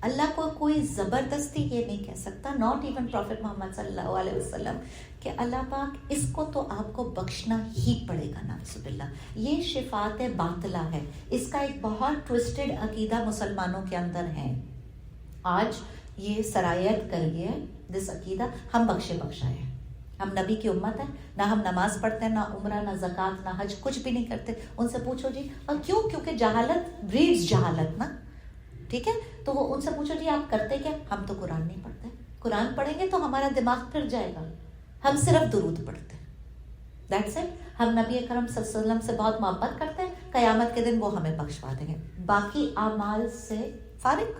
اللہ کو کوئی زبردستی یہ نہیں کہہ سکتا، ناٹ ایون پروفٹ محمد صلی اللہ علیہ وسلم، کہ اللہ پاک اس کو تو آپ کو بخشنا ہی پڑے گا. نعوذ باللہ، یہ شفاعت باطلہ ہے. اس کا ایک بہت ٹوسٹڈ عقیدہ مسلمانوں کے اندر ہے. آج یہ سرایت کر گیا دس عقیدہ، ہم بخشے بخشائے ہیں، ہم نبی کی امت ہیں، نہ ہم نماز پڑھتے ہیں، نہ عمرہ، نہ زکوٰۃ، نہ حج، کچھ بھی نہیں کرتے. ان سے پوچھو جی، اور کیوں؟ کیونکہ جہالت بریڈز جہالت نا. ٹھیک ہے، تو وہ ان سے پوچھو جی آپ کرتے کیا؟ ہم تو قرآن نہیں پڑھتے، قرآن پڑھیں گے تو ہمارا دماغ پھر جائے گا. ہم صرف درود پڑھتے ہیں، دیٹس اٹ. ہم نبی اکرم صلی اللہ علیہ وسلم سے بہت محبت کرتے ہیں، قیامت کے دن وہ ہمیں بخشوا دیں گے، باقی اعمال سے فارغ.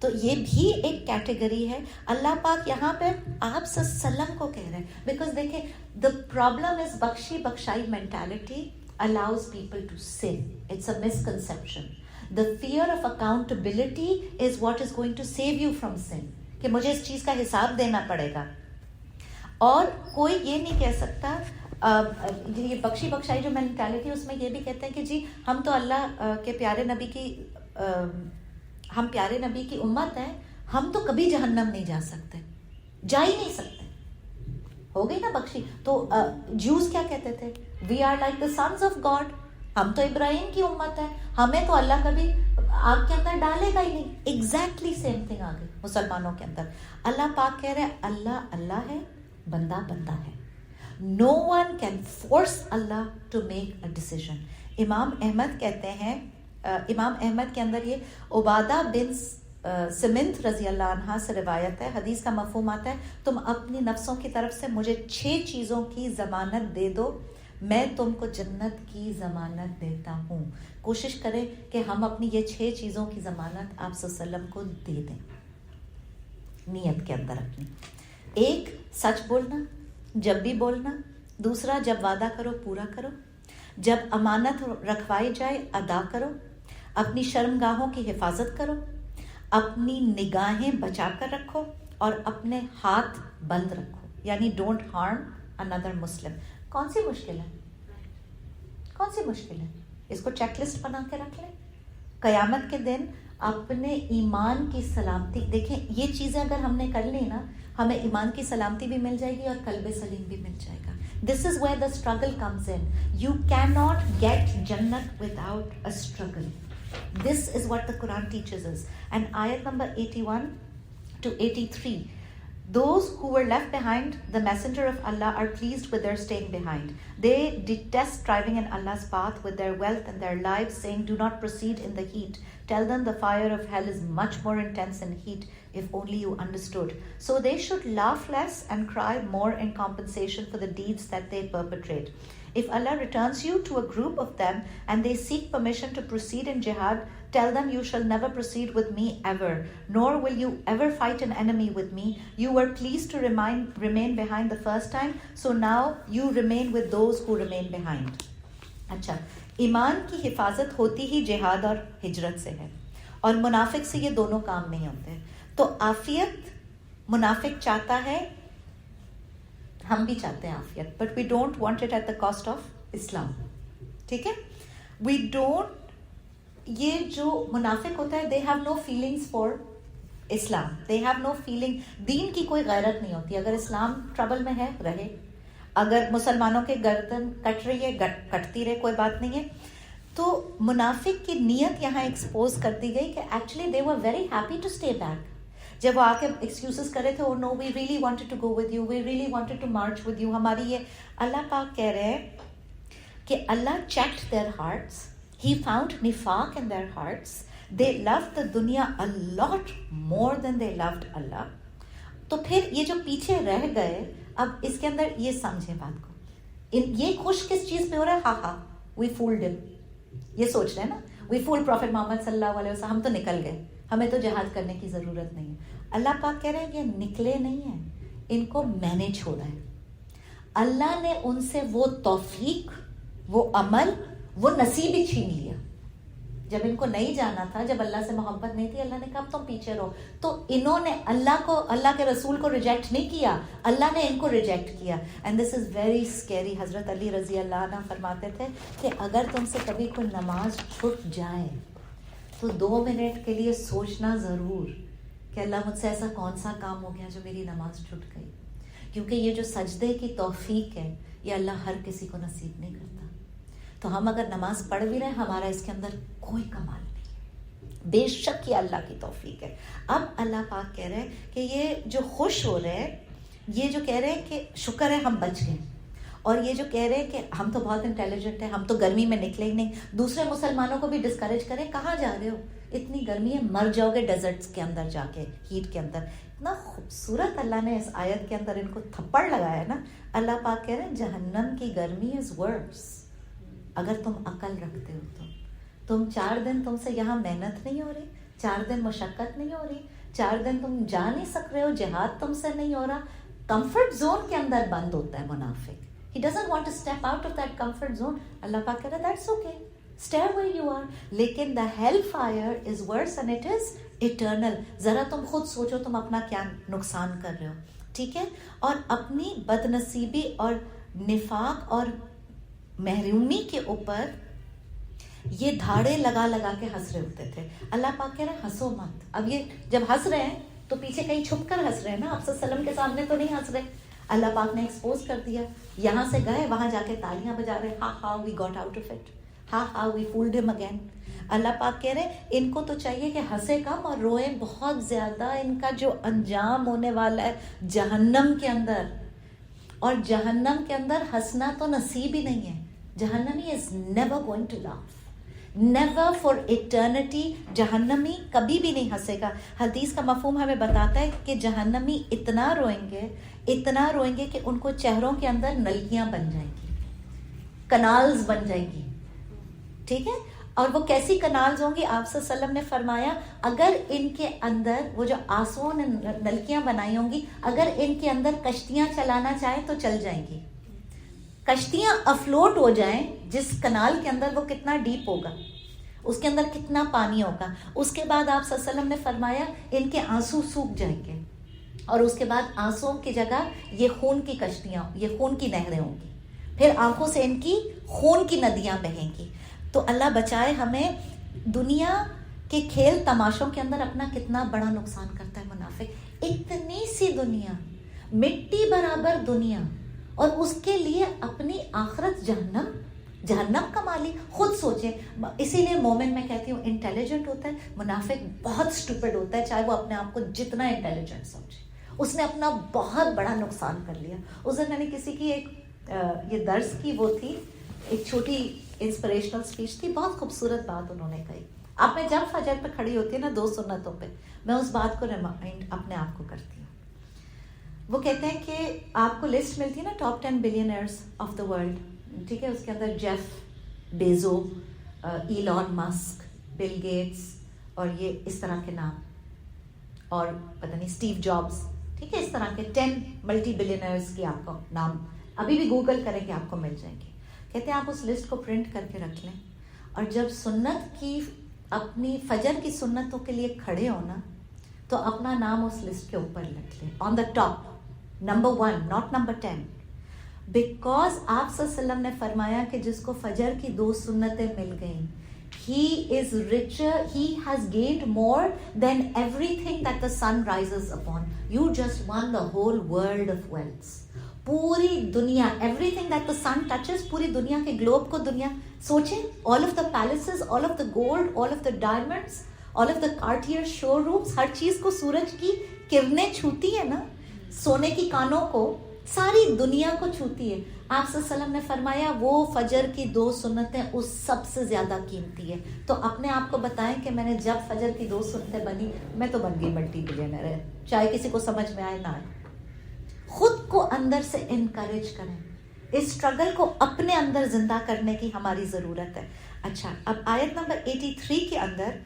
تو یہ بھی ایک کیٹیگری ہے. اللہ پاک یہاں پہ آپ صلی اللہ علیہ وسلم کو کہہ رہے ہیں، بیکاز دیکھیں the problem is بخشی بخشائی mentality allows people to sin. It's a misconception. The fear of accountability is what is going to save you from sin. کہ مجھے اس چیز کا حساب دینا پڑے گا. اور کوئی یہ نہیں کہہ سکتا، یہ بخشی بخشائی جو مینٹالٹی اس میں یہ بھی کہتے ہیں کہ جی ہم تو اللہ کے پیارے نبی کی ہم پیارے نبی کی امت ہیں، ہم تو کبھی جہنم نہیں جا سکتے، جا ہی نہیں سکتے. ہو گئی نا بخشی. تو جوز کیا کہتے تھے؟ We are like the sons of God, ہم تو ابراہیم کی امت ہے، ہمیں تو اللہ کبھی آپ کے اندر ڈالے گا ہی نہیں. ایگزیکٹلی سیم تھنگ آ گئی مسلمانوں کے اندر. اللہ پاک کہہ رہے اللہ اللہ ہے, بندہ بندہ ہے. No one can force Allah to make a decision. امام احمد کہتے ہیں, امام احمد کے اندر یہ عبادہ بن سمنت رضی اللہ عنہ سے روایت ہے, حدیث کا مفہوم آتا ہے تم اپنی نفسوں کی طرف سے مجھے 6 چیزوں کی ضمانت دے دو, میں تم کو جنت کی ضمانت دیتا ہوں. کوشش کریں کہ ہم اپنی یہ 6 چیزوں کی ضمانت آپ صلی اللہ علیہ وسلم کو دے دیں نیت کے اندر اپنی. 1, سچ بولنا جب بھی بولنا. 2, جب وعدہ کرو پورا کرو. جب امانت رکھوائی جائے ادا کرو. اپنی شرمگاہوں کی حفاظت کرو. اپنی نگاہیں بچا کر رکھو اور اپنے ہاتھ بند رکھو, یعنی ڈونٹ ہارم another مسلم. کون سی مشکل ہے, کون سی مشکل ہے؟ اس کو چیک لسٹ بنا کے رکھ لیں. قیامت کے دن اپنے ایمان کی سلامتی, دیکھیں یہ چیزیں اگر ہم نے کر لی نا, ہمیں ایمان کی سلامتی بھی مل جائے گی اور قلب سلیم بھی مل جائے گا. This is where the struggle comes in. You cannot get Jannat without a struggle. This is what the Quran teaches us. And ayat number 81 to 83. Those who were left behind, the messenger of Allah, are pleased with their staying behind. They detest striving in Allah's path with their wealth and their lives, saying, do not proceed in the heat. Tell them the fire of hell is much more intense in heat, if only you understood. So they should laugh less and cry more in compensation for the deeds that they perpetrate. If Allah returns you to a group of them and they seek permission to proceed in jihad, tell them you shall never proceed with me ever, nor will you ever fight an enemy with me. You were pleased to remain behind the first time, so now you remain with those who remain behind. اچھا, ایمان کی حفاظت ہوتی ہی جہاد اور ہجرت سے ہے, اور منافق سے یہ دونوں کام نہیں ہوتے. تو عافیت منافق چاہتا ہے, ہم بھی چاہتے ہیں عافیت, but we don't want it at the cost of اسلام. ٹھیک ہے, وی ڈونٹ, یہ جو منافق ہوتا ہے they have no feelings for اسلام, دے ہیو نو فیلنگ, دین کی کوئی غیرت نہیں ہوتی. اگر اسلام ٹربل میں ہے رہے, اگر مسلمانوں کے گردن کٹ رہی ہے کٹتی رہے, کوئی بات نہیں ہے. تو منافق کی نیت یہاں ایکسپوز کر دی گئی کہ actually they were very happy to stay back. جب وہ آ کے ایکسکیوزز کرے تھے, no we really wanted to go with you, we really wanted to march with you, ہماری یہ. اللہ پاک کہہ رہے ہیں کہ اللہ checked their hearts, He found nifaq in their hearts. They loved the dunya a lot more than they loved Allah. تو پھر یہ جو پیچھے رہ گئے, اب اس کے اندر یہ سمجھیں بات کو, یہ خوش کس چیز پہ ہو رہا ہے؟ ہاں we fooled him. یہ سوچ رہے ہیں نا, we fooled Prophet Muhammad صلی اللہ علیہ وسلم, ہم تو نکل گئے, ہمیں تو جہاد کرنے کی ضرورت نہیں ہے. اللہ پاک کہہ رہے ہیں یہ نکلے نہیں ہیں, ان کو میں نے چھوڑا ہے. اللہ نے ان سے وہ توفیق, وہ عمل, وہ نصیب ہی چھین لیا. جب ان کو نہیں جانا تھا, جب اللہ سے محبت نہیں تھی, اللہ نے کہا تم پیچھے رہو. تو انہوں نے اللہ کو, اللہ کے رسول کو ریجیکٹ نہیں کیا, اللہ نے ان کو ریجیکٹ کیا. And this is very scary. حضرت علی رضی اللہ عنہ فرماتے تھے کہ اگر تم سے کبھی کوئی نماز چھوٹ جائے تو 2 منٹ کے لیے سوچنا ضرور کہ اللہ مجھ سے ایسا کون سا کام ہو گیا جو میری نماز چھوٹ گئی. کیونکہ یہ جو سجدے کی توفیق ہے یہ اللہ ہر کسی کو نصیب نہیں کرتا. تو ہم اگر نماز پڑھ بھی رہے, ہمارا اس کے اندر کوئی کمال نہیں, بے شک یہ اللہ کی توفیق ہے. اب اللہ پاک کہہ رہے ہیں کہ یہ جو خوش ہو رہے ہیں, یہ جو کہہ رہے ہیں کہ شکر ہے ہم بچ گئے, اور یہ جو کہہ رہے ہیں کہ ہم تو بہت انٹیلیجنٹ ہیں, ہم تو گرمی میں نکلے ہی نہیں, دوسرے مسلمانوں کو بھی ڈسکریج کریں, کہاں جا رہے ہو, اتنی گرمی ہے, مر جاؤ گے ڈیزرٹس کے اندر جا کے, ہیٹ کے اندر. اتنا خوبصورت اللہ نے اس آیت کے اندر ان کو تھپڑ لگایا ہے نا. اللہ پاک کہہ رہے ہیں جہنم کی گرمی از ورس. اگر تم عقل رکھتے ہو تو تم 4 دن تم سے یہاں محنت نہیں ہو رہی, 4 دن مشقت نہیں ہو رہی, 4 دن تم جا نہیں سک رہے ہو, جہاد تم سے نہیں ہو رہا, کمفرٹ زون کے اندر بند ہوتا ہے منافق. He doesn't want to step out of that comfort zone. اللہ پاک کہہ رہا ہے that's okay, stay where you are. لیکن the hellfire is worse and it is eternal. ذرا تم خود سوچو تم اپنا کیا نقصان کر رہے ہو. ٹھیک ہے, اور اپنی بدنصیبی اور نفاق اور محرومی کے اوپر یہ دھاڑے لگا لگا کے ہنس رہے ہوتے تھے. اللہ پاک کہہ رہے ہیں ہنسو مت. اب یہ جب ہنس رہے ہیں تو پیچھے کہیں چھپ کر ہنس رہے ہیں نا, آپ صلی اللہ علیہ وسلم کے سامنے تو نہیں ہنس رہے. اللہ پاک نے ایکسپوز کر دیا, یہاں سے گئے وہاں جا کے تالیاں بجا رہے, ہاں ہاں we got out of it, ہاں ہاں وی فولڈ ہم اگین. اللہ پاک کہہ رہے ان کو تو چاہیے کہ ہنسے کم اور روئیں بہت زیادہ. ان کا جو انجام ہونے والا ہے جہنم کے اندر, اور جہنم کے اندر ہنسنا تو نصیب ہی نہیں ہے. جہنمی is never going to laugh, never for eternity. جہنمی کبھی بھی نہیں ہنسے گا. حدیث کا مفہوم ہمیں بتاتا ہے کہ جہنمی اتنا روئیں گے کہ ان کو چہروں کے اندر نلکیاں بن جائیں گی, کنالز بن جائیں گی. ٹھیک ہے, اور وہ کیسی کنالز ہوں گی؟ آپ صلی اللہ علیہ وسلم نے فرمایا اگر ان کے اندر وہ جو آنسوؤں نے نلکیاں بنائی ہوں گی, اگر ان کے اندر کشتیاں چلانا چاہیں تو چل جائیں گی. کشتیاں افلوٹ ہو جائیں, جس کنال کے اندر وہ کتنا ڈیپ ہوگا, اس کے اندر کتنا پانی ہوگا. اس کے بعد آپ صلی اللہ علیہ وسلم نے فرمایا ان کے آنسو سوکھ جائیں گے, اور اس کے بعد آنسوؤں کی جگہ یہ خون کی کشتیاں, یہ خون کی نہریں ہوں گی. پھر آنکھوں سے ان کی خون کی ندیاں بہیں گی. تو اللہ بچائے ہمیں. دنیا کے کھیل تماشوں کے اندر اپنا کتنا بڑا نقصان کرتا ہے منافق. اتنی سی دنیا, مٹی برابر دنیا, اور اس کے لیے اپنی آخرت جہنم کما لی. خود سوچیں. اسی لیے مومن میں کہتی ہوں انٹیلیجنٹ ہوتا ہے, منافق بہت اسٹوپڈ ہوتا ہے, چاہے وہ اپنے آپ کو جتنا انٹیلیجنٹ سمجھے. اس نے اپنا بہت بڑا نقصان کر لیا. اس دن میں نے کسی کی ایک یہ درس کی وہ تھی, ایک چھوٹی انسپریشنل اسپیچ تھی, بہت خوبصورت بات انہوں نے کہی. اب میں جب فجر پہ کھڑی ہوتی ہے نا 2 سنتوں پہ, میں اس بات کو ریمائنڈ اپنے آپ کو کرتی ہوں. وہ کہتے ہیں کہ آپ کو لسٹ ملتی ہے نا top 10 billionaires of the world, ٹھیک ہے, اس کے اندر Jeff بیزو, Elon Musk, Bill Gates, اور یہ اس طرح کے نام, اور پتہ نہیں اسٹیو جابس, ٹھیک ہے, اس طرح کے 10 ملٹی بلینئرز کی آپ کو نام ابھی بھی گوگل کریں کہ آپ کو مل جائیں گے. کہتے ہیں آپ اس لسٹ کو پرنٹ کر کے رکھ لیں, اور جب سنت کی اپنی فجر کی سنتوں کے لیے کھڑے ہونا تو اپنا نام اس لسٹ کے اوپر لکھ لیں, on the top, number 1, not number 10. Because آپ صلی اللہ علیہ وسلم نے فرمایا کہ جس کو فجر کی 2 سنتیں مل گئیں, he is richer, he has gained more than everything that the sun rises upon. You just won the whole world of wealth. پوری دنیا, everything that the sun touches, پوری دنیا کے گلوب کو دنیا سوچیں, all of the palaces, all of the gold, all of the diamonds, all of the Cartier showrooms, ہر چیز کو سورج کی کرنیں چھوتی ہے نا, سونے کی کانوں کو, ساری دنیا کو چھوتی ہے. آپ صلی اللہ علیہ وسلم نے فرمایا وہ فجر کی 2 سنتیں اس سب سے زیادہ قیمتی ہے. تو اپنے آپ کو بتائیں کہ میں نے جب فجر کی 2 سنتیں بنی, میں تو بن گئی ملٹی بلینئر, چاہے کسی کو سمجھ میں آئے نہ آئے. خود کو اندر سے انکریج کریں, اس اسٹرگل کو اپنے اندر زندہ کرنے کی ہماری ضرورت ہے. اچھا, اب آیت نمبر 83 کے اندر,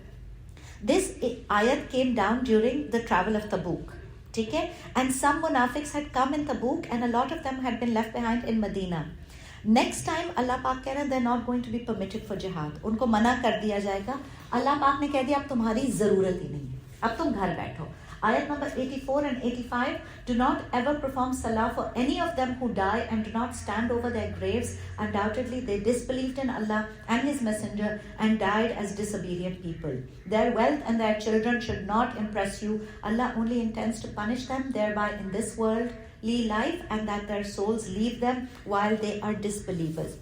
دس آیت came down during the travel of Tabuk, ٹھیک ہے, and some munafiqs had come in Tabuk and a lot of them had been left behind in Medina. Next time اللہ پاک کہہ رہے ہیں they're not going to be permitted for jihad, ان کو منع کر دیا جائے گا. اللہ پاک نے کہہ دیا اب تمہاری ضرورت ہی نہیں ہے, اب تم گھر بیٹھو. آیت number 84 and 85, do not ever perform salah for any of them who die, and do not stand over their graves. Undoubtedly they disbelieved in Allah and His Messenger and died as disobedient people. Their wealth and their children should not impress you. Allah only intends to punish them thereby in this worldly life, and that their souls leave them while they are disbelievers.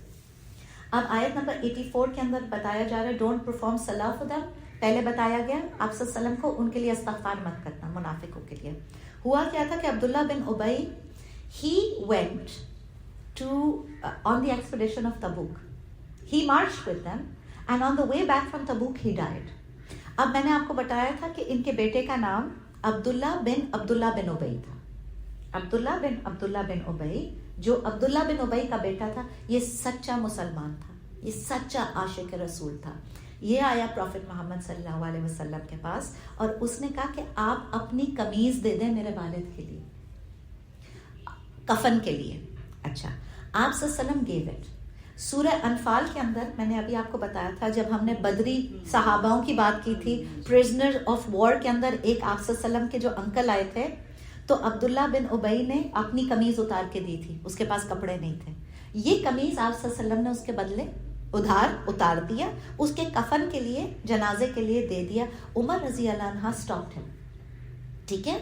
اب آیت number 84 کے اندر بتایا جا رہا ہے don't perform صلاح for them. پہلے بتایا گیا آپ صلی اللہ علیہ وسلم کو ان کے لیے استغفار مت کرنا, منافقوں کے لیے. ہوا کیا تھا کہ عبداللہ بن ابی, he went to on the expedition of Tabuk. He marched with them and on the way back from Tabuk he died. اب میں نے آپ کو بتایا تھا کہ ان کے بیٹے کا نام عبداللہ بن ابی تھا. عبداللہ بن ابی, جو عبداللہ بن ابی کا بیٹا تھا, یہ سچا مسلمان تھا, یہ سچا عاشق رسول تھا. یہ آیا پروفٹ محمد صلی اللہ علیہ وسلم کے پاس, اور اس نے کہا کہ آپ اپنی قمیض دے دیں میرے والد کے لیے, کفن کے لیے. اچھا, آپ صلی اللہ علیہ وسلم gave it. سورہ انفال کے اندر میں نے ابھی آپ کو بتایا تھا, جب ہم نے بدری صحاباؤں کی بات کی تھی, پرزنر آف وار کے اندر ایک آپ صلی اللہ علیہ وسلم کے جو انکل آئے تھے, تو عبداللہ بن ابی نے اپنی قمیض اتار کے دی تھی, اس کے پاس کپڑے نہیں تھے. یہ قمیض آپ صلی اللہ علیہ وسلم نے اس کے بدلے اتار دیا, اس کے کفن کے لیے, جنازے کے لیے دے دیا. عمر رضی اللہ عنہ اسٹاپڈ ہم, ٹھیک ہے.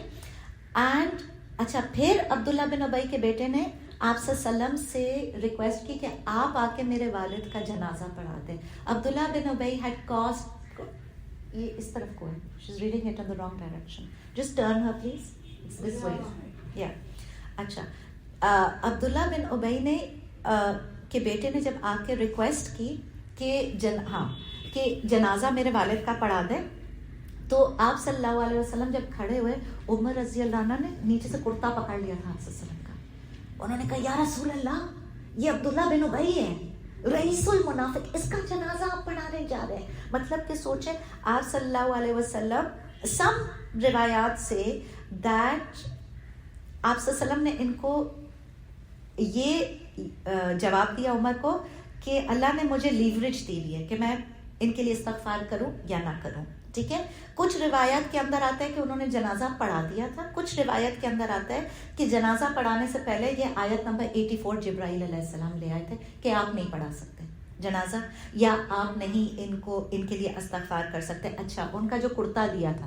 اینڈ اچھا, پھر عبداللہ بن ابی کے بیٹے نے آپ صلی اللہ علیہ وسلم سے ریکویسٹ کی کہ آپ آ کے میرے والد کا جنازہ پڑھا دیں. عبداللہ بن ابی had caused, یہ اس طرف کو ہے, she's reading it in the wrong direction, just turn her please, it's this way, yeah. اچھا, عبداللہ بن ابی نے کے بیٹے نے جب آ کے ریکویسٹ کی کہ جنازہ میرے والد کا پڑھا دیں, تو آپ صلی اللہ علیہ وسلم جب کھڑے ہوئے, عمر رضی اللہ عنہ نے نیچے سے کرتا پکڑ لیا تھا آپ صلی اللہ علیہ وسلم کا. انہوں نے کہا یا رسول اللہ, یہ عبداللہ بن ابی ہے, رئیس المنافق, اس کا جنازہ آپ پڑھانے جا رہے ہیں. مطلب کہ سوچیں آپ صلی اللہ علیہ وسلم, سم روایات سے دیٹ آپ صلی اللہ علیہ وسلم نے ان کو یہ جواب دیا عمر کو کہ اللہ نے مجھے لیوریج دی ہے کہ میں ان کے لیے استغفار کروں یا نہ کروں. ٹھیک ہے, کچھ روایت کے اندر آتا ہے کہ انہوں نے جنازہ پڑھا دیا تھا, کچھ روایت کے اندر آتا ہے کہ جنازہ پڑھانے سے پہلے یہ آیت نمبر 84 جبرائیل علیہ السلام لے آئے تھے کہ آپ نہیں پڑھا سکتے جنازہ, یا آپ نہیں ان کے لیے استغفار کر سکتے. اچھا, ان کا جو کرتا دیا تھا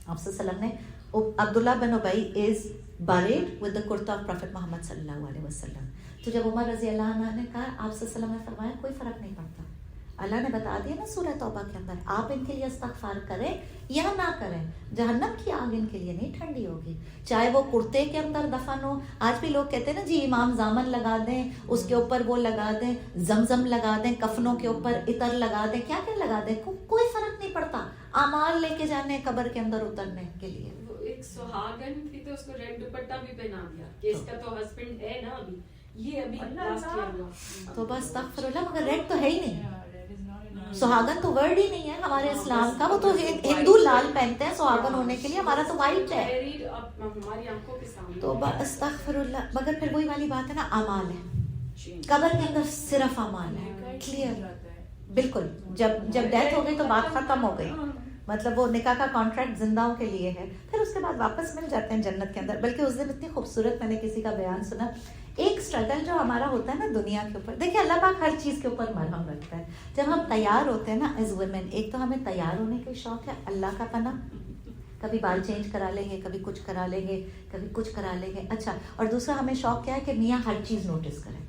آپ صلی اللہ علیہ وسلم نے, عبداللہ بن ابی از buried with the kurta of Prophet Muhammad صلی اللہ علیہ وسلم. تو جب عمر رضی اللہ عنہ نے کہا, آپ صلی اللہ علیہ وسلم نے فرمایا کوئی فرق نہیں پڑتا, اللہ نے بتا دیا نا سورہ توبہ کے اندر, آپ ان کے لیے استغفار کریں یا نہ کریں, جہنم کی آگ ان کے لیے نہیں ٹھنڈی ہوگی, چاہے وہ کرتے کے اندر دفن ہو. آج بھی لوگ کہتے ہیں نا جی امام زامن لگا دیں, اس کے اوپر وہ لگا دیں, زمزم لگا دیں, کفنوں کے اوپر عطر لگا دیں, کیا کیا لگا دیں, کوئی فرق نہیں پڑتا. اعمال لے کے جانے قبر کے اندر اترنے کے لیے. ایک سہاگن تھی تو اس کو ریڈ دوپٹہ بھی پہنا دیا کہ اس کا تو ہسبینڈ ہے نا, ابھی یہ ابھی لاسٹ ایئر ہوا. تو بس استغفر اللہ, مگر ریڈ تو ہے ہی نہیں, سہاگن تو ورڈ ہی نہیں ہے ہمارے اسلام کا. وہ تو ہندو لال پہنتے ہیں سہاگن ہونے کے لیے, ہمارا تو وائٹ ہے. ہماری آنکھوں کے سامنے تو استغفر اللہ. مگر پھر وہی والی بات ہے نا, اعمال ہے قبر کے اندر, صرف اعمال ہے, کلیئر بالکل. جب ڈیتھ ہو گئی تو بات ختم ہو گئی, مطلب وہ نکاح کا کانٹریکٹ زندہوں کے لیے ہے, پھر اس کے بعد واپس مل جاتے ہیں جنت کے اندر. بلکہ اس دن اتنی خوبصورت میں نے کسی کا بیان سنا, ایک اسٹرگل جو ہمارا ہوتا ہے نا دنیا کے اوپر, دیکھیں اللہ پاک ہر چیز کے اوپر مرہم رکھتا ہے. جب ہم تیار ہوتے ہیں نا ایز ویمن, ایک تو ہمیں تیار ہونے کا شوق ہے, اللہ کا پناہ, کبھی بال چینج کرا لیں گے, کبھی کچھ کرا لیں گے, کبھی کچھ کرا لیں گے. اچھا, اور دوسرا ہمیں شوق کیا ہے کہ میاں ہر چیز نوٹس کریں,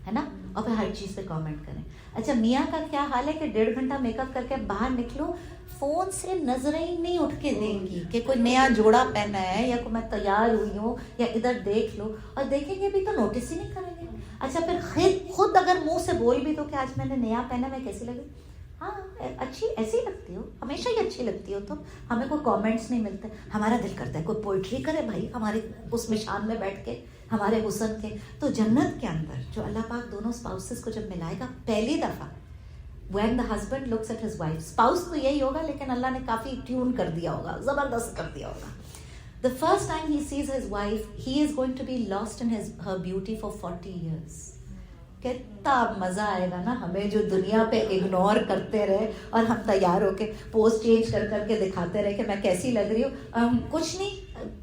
ہے نا, اور پھر ہر چیز پہ کامنٹ کریں. اچھا, میاں کا کیا حال ہے کہ 1.5 گھنٹہ میک اپ کر کے باہر نکلو, فون سے نظریں ہی نہیں اٹھ کے دیں گی کہ کوئی نیا جوڑا پہنا ہے یا کوئی میں تیار ہوئی ہوں یا ادھر دیکھ لو, اور دیکھیں گے بھی تو نوٹس ہی نہیں کریں گے. اچھا, پھر خود اگر منہ سے بول بھی دو کہ آج میں نے نیا پہنا, میں کیسی لگی, ہاں اچھی ایسی لگتی ہو, ہمیشہ ہی اچھی لگتی ہو, تو ہمیں کوئی کامنٹس نہیں ملتے. ہمارا دل کرتا ہے کوئی پوئٹری کرے بھائی ہمارے اس مشان میں بیٹھ کے, ہمارے حسن کے. تو جنت کے اندر جو اللہ پاک دونوں اسپاؤسز کو جب ملائے گا پہلی دفعہ, when the husband looks at his wife, spouse تو یہی ہوگا لیکن اللہ نے کافی ٹیون کر دیا ہوگا, زبردست کر دیا ہوگا. The first time he sees his wife, he is going to be lost in her beauty for 40 years. کتنا مزہ آئے گا نا ہمیں, جو دنیا پہ اگنور کرتے رہے اور ہم تیار ہو کے پوز چینج کر کے دکھاتے رہے کہ میں کیسی لگ رہی ہوں. کچھ نہیں,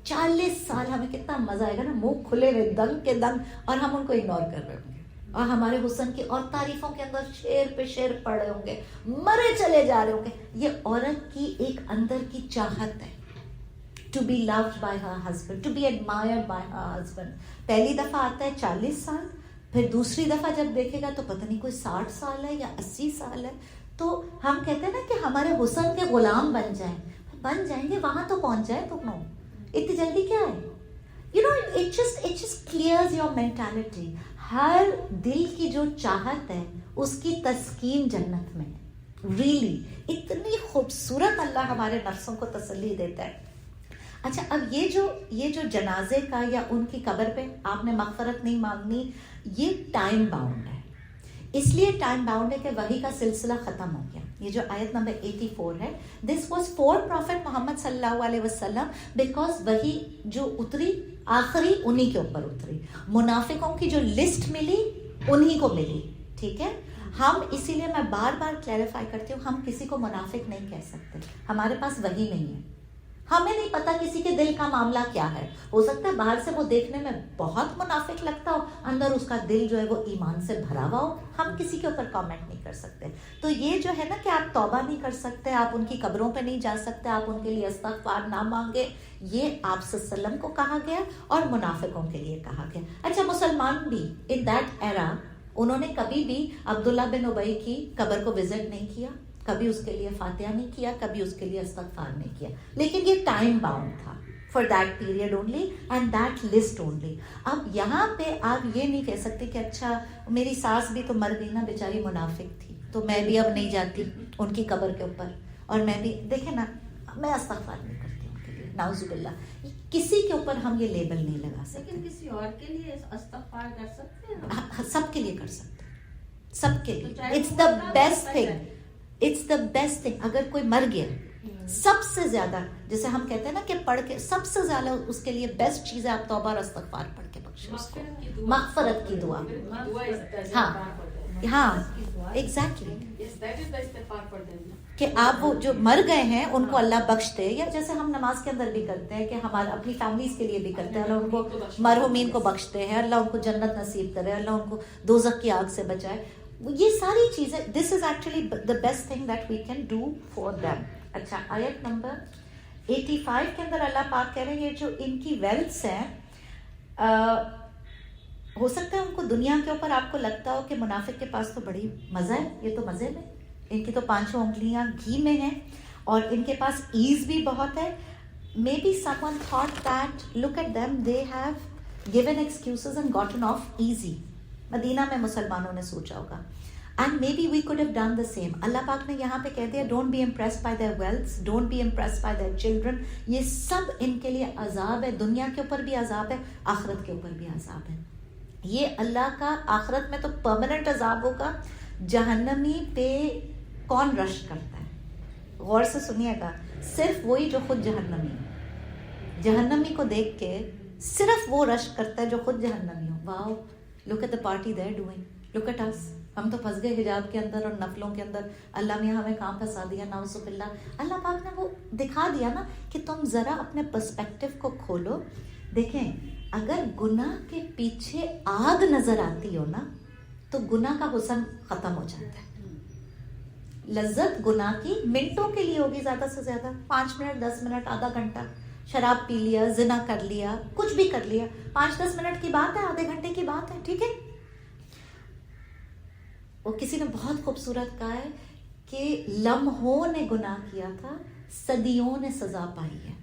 40 سال ہمیں کتنا مزہ آئے گا نا, منہ کھلے ہوئے دم کے دم, اور ہم ان کو اگنور کر رہے ہوں گے, اور ہمارے حسن کی اور تعریفوں کے اندر شعر پہ شعر پڑھ رہے ہوں گے, مرے چلے جا رہے ہوں گے. یہ عورت کی ایک اندر کی چاہت ہے, to be loved by her husband, to be admired by her husband. پہلی دفعہ آتا ہے 40 سال, پھر دوسری دفعہ جب دیکھے گا تو پتہ نہیں کوئی 60 سال ہے یا 80 سال ہے. تو ہم کہتے ہیں نا کہ ہمارے حسن کے غلام بن جائیں گے, وہاں تو پہنچ جائیں تم لوگ, اتنی جلدی کیا ہے. You know, it just clears your mentality. ہر دل کی جو چاہت ہے اس کی تسکین جنت میں ہے. ریئلی اتنی خوبصورت اللہ ہمارے نفسوں کو تسلی دیتا ہے. اچھا, اب یہ جو جنازے کا یا ان کی قبر پہ آپ نے مغفرت نہیں مانگنی, یہ ٹائم باؤنڈ ہے. اس لیے ٹائم باؤنڈ ہے کہ وحی کا سلسلہ ختم ہو گیا. یہ جو آیت نمبر 84 ہے, دس واز فور پروفیٹ محمد صلی اللہ علیہ وسلم, بیکاز وحی جو اتری آخری انہی کے اوپر اتری. منافقوں کی جو لسٹ ملی انہی کو ملی. ٹھیک ہے, ہم اسی لیے میں بار بار کلیریفائی کرتی ہوں, ہم کسی کو منافق نہیں کہہ سکتے, ہمارے پاس وحی نہیں ہے. ہمیں نہیں پتا کسی کے دل کا معاملہ کیا ہے. ہو سکتا ہے باہر سے وہ دیکھنے میں بہت منافق لگتا ہو, اندر اس کا دل جو ہے وہ ایمان سے بھرا ہوا ہو. ہم کسی کے اوپر کامنٹ نہیں کر سکتے. تو یہ جو ہے نا کہ آپ توبہ نہیں کر سکتے, آپ ان کی قبروں پہ نہیں جا سکتے, آپ ان کے لیے استغفار نہ مانگے, یہ آپ صلی اللہ علیہ وسلم کو کہا گیا اور منافقوں کے لیے کہا گیا. اچھا, مسلمان بھی ان دیٹ ایرا انہوں نے کبھی بھی عبداللہ بن ابی کی قبر کو وزٹ نہیں کیا, کبھی اس کے لیے فاتحہ نہیں کیا, کبھی اس کے لیے استغفار نہیں کیا. لیکن یہ ٹائم باؤنڈ تھا, for that period only and that list only. اب یہاں پہ آپ یہ نہیں کہہ سکتے کہ اچھا میری ساس بھی تو مر گئی نا, بیچاری منافق تھی, تو میں بھی اب نہیں جاتی ان کی قبر کے اوپر, اور میں بھی دیکھیں نا میں استغفار نہیں کرتی ان کے لیے, نعوذ باللہ. کسی کے اوپر ہم یہ لیبل نہیں لگا سکتے. لیکن کسی اور کے لیے استغفار کر سکتے ہیں, سب کے لیے کر سکتے, سب کے لیے. It's the best thing, it's the best thing. اگر کوئی مر گیا, سب سے زیادہ جیسے ہم کہتے ہیں نا کہ پڑھ کے سب سے زیادہ اس کے لیے بیسٹ چیز ہے آپ توبہ اور استغفار پڑھ کے بخشیں اس کو, مغفرت کی دعا. ہاں ایگزیکٹلی, کہ آپ وہ جو مر گئے ہیں ان کو اللہ بخش دے, یا جیسے ہم نماز کے اندر بھی کرتے ہیں کہ ہمارا اپنی فیملیز کے لیے بھی کرتے ہیں, اللہ ان کو مرحومین کو بخشتے ہیں, اللہ ان کو جنت نصیب کرے, اللہ ان کو دوزخ کی آگ سے بچائے. یہ ساری چیزیں, this is actually the best thing that we can do for them. اچھا, آیت نمبر 85 کے اندر اللہ پاک کہہ رہے ہیں یہ جو ان کی ویلتھس ہیں, ہو سکتا ہے ان کو دنیا کے اوپر آپ کو لگتا ہو کہ منافق کے پاس تو بڑی مزہ ہے, یہ تو مزے میں, ان کی تو 5 انگلیاں گھی میں ہیں اور ان کے پاس ایز بھی بہت ہے. Maybe someone thought that look at them, they have given excuses and gotten off easy. مدینہ میں مسلمانوں نے سوچا ہوگا, and maybe we could have done the same. اللہ پاک نے یہاں پہ کہہ دیا don't be impressed by their wealth, don't be impressed by their children. یہ سب ان کے لیے عذاب ہے, دنیا کے اوپر بھی عذاب ہے, آخرت کے اوپر بھی عذاب ہے. یہ اللہ کا آخرت میں تو پرماننٹ عذاب ہوگا. جہنمی پہ کون رش کرتا ہے؟ غور سے سنیے گا, صرف وہی جو خود جہنمی ہو. جہنمی کو دیکھ کے صرف وہ رش کرتا ہے جو خود جہنمی ہو. Wow, look at the party they are doing, look at us. ہم تو پھنس گئے حجاب کے اندر اور نفلوں کے اندر, اللہ نے ہمیں کہاں پھنسا دیا, نعوذ باللہ. اللہ پاک نے وہ دکھا دیا نا کہ تم ذرا اپنے پرسپیکٹو کو کھولو. دیکھیں, اگر گناہ کے پیچھے آگ نظر آتی ہو نا تو گناہ کا حسن ختم ہو جاتا ہے. لذت گناہ کی منٹوں کے لیے ہوگی, زیادہ سے زیادہ 5 منٹ, 10 منٹ, آدھا گھنٹہ. شراب پی لیا, زنا کر لیا, کچھ بھی کر لیا, 5-10 منٹ کی بات ہے, آدھے گھنٹے کی بات ہے, ٹھیک ہے. وہ کسی نے بہت خوبصورت کہا ہے کہ لمحوں نے گناہ کیا تھا, صدیوں نے سزا پائی ہے.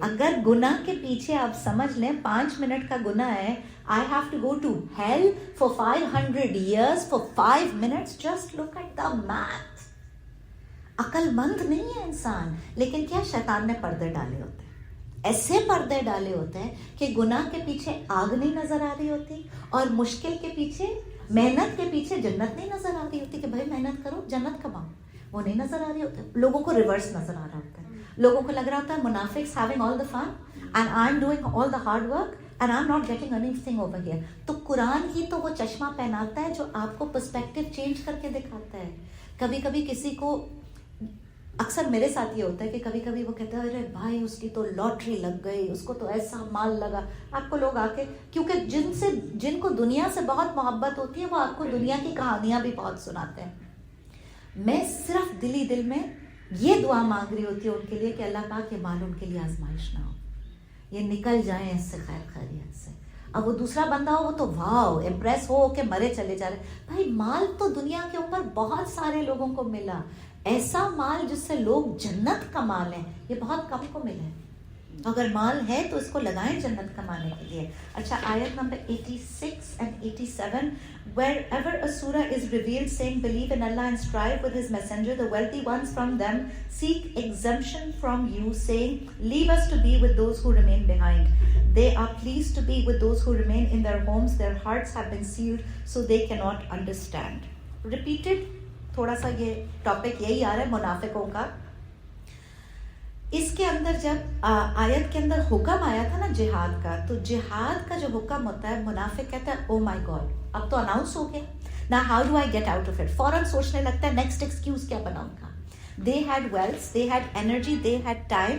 اگر گناہ کے پیچھے آپ سمجھ لیں 5 منٹ کا گناہ ہے, I have to go to hell for 500 years for 5 minutes. Just look at the math. عقل مند نہیں ہے انسان, لیکن کیا شیطان نے پردے ڈالے ہوتے ہیں, ایسے پردے ڈالے ہوتے ہیں کہ گناہ کے پیچھے آگ نہیں نظر آ رہی ہوتی, اور مشکل کے پیچھے, محنت کے پیچھے جنت نہیں نظر آ رہی ہوتی کہ بھائی محنت کرو جنت کماؤ, وہ نہیں نظر آ رہی ہوتی. لوگوں کو ریورس نظر آ رہا ہوتا ہے, لوگوں کو لگ رہا ہوتا ہے منافقس having all the fun and I'm doing all the hard work and I'm not getting anything over here. تو قرآن ہی تو وہ چشمہ پہناتا ہے جو آپ کو پرسپیکٹو چینج کر کے دکھاتا ہے. کبھی کبھی کسی کو, اکثر میرے ساتھ یہ ہوتا ہے کہ کبھی کبھی وہ کہتا ہے ارے بھائی اس کی تو لاٹری لگ گئی, اس کو تو ایسا مال لگا. آپ کو لوگ آ کے, کیونکہ جن کو دنیا سے بہت محبت ہوتی ہے وہ آپ کو دنیا کی کہانیاں بھی بہت سناتے ہیں. میں صرف دل ہی دل میں یہ دعا مانگ رہی ہوتی ہے ان کے لیے کہ اللہ پاک یہ مال ان کے لیے آزمائش نہ ہو, یہ نکل جائیں اس سے خیر خیریت سے. اب وہ دوسرا بندہ ہو وہ تو واو امپریس ہو کے مرے چلے جا رہے. بھائی مال تو دنیا کے اوپر بہت سارے لوگوں کو ملا, ایسا مال جس سے لوگ جنت کما لیں یہ بہت کم کو ملا ہے. اگر مال ہے تو اس کو لگائیں جنت کمانے کے لیے. اچھا, آیت number 86 and 87, wherever a surah is revealed saying believe in Allah and strive with his messenger, the wealthy ones from them seek exemption from you, saying leave us to be with those who remain behind. They are pleased to be with those who remain in their homes. Their hearts have been sealed so they cannot understand. Repeated, تھوڑا سا یہ topic یہی آ رہا ہے منافقوں کا. اس کے اندر جب آیت کے اندر حکم آیا تھا نا جہاد کا, تو جہاد کا جو حکم ہوتا ہے منافق کہتا ہے او مائی گاڈ اب تو اناؤنس ہو گیا نا, how do I get out of it. فوراً سوچنے لگتا ہے نیکسٹ ایکسکیوز کیا بناؤں گا. they had wealth, they had energy, they had time,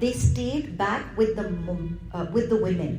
they stayed back with the women.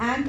and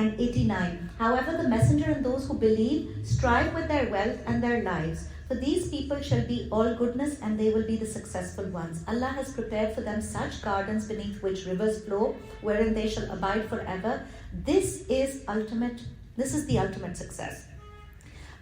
and 89, however the messenger and those who believe strive with their wealth and their lives, for these people shall be all goodness and they will be the successful ones. Allah has prepared for them such gardens beneath which rivers flow, wherein they shall abide forever. This is the ultimate success.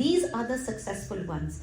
These are the successful ones.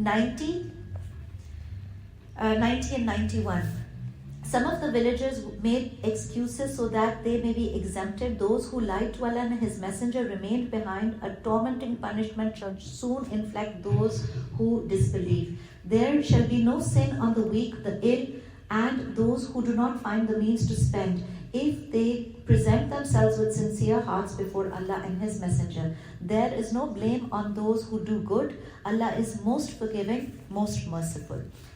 90 and 91. Some of the villagers made excuses so that they may be exempted. Those who lied to Allah and His Messenger remained behind. A tormenting punishment shall soon inflict those who disbelieve. There shall be no sin on the weak, the ill, and those who do not find the means to spend, if they present themselves with sincere hearts before Allah and His Messenger. There is no blame on those who do good. Allah is most forgiving, most merciful.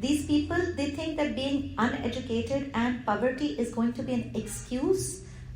these people they think that being uneducated and poverty is going to be an excuse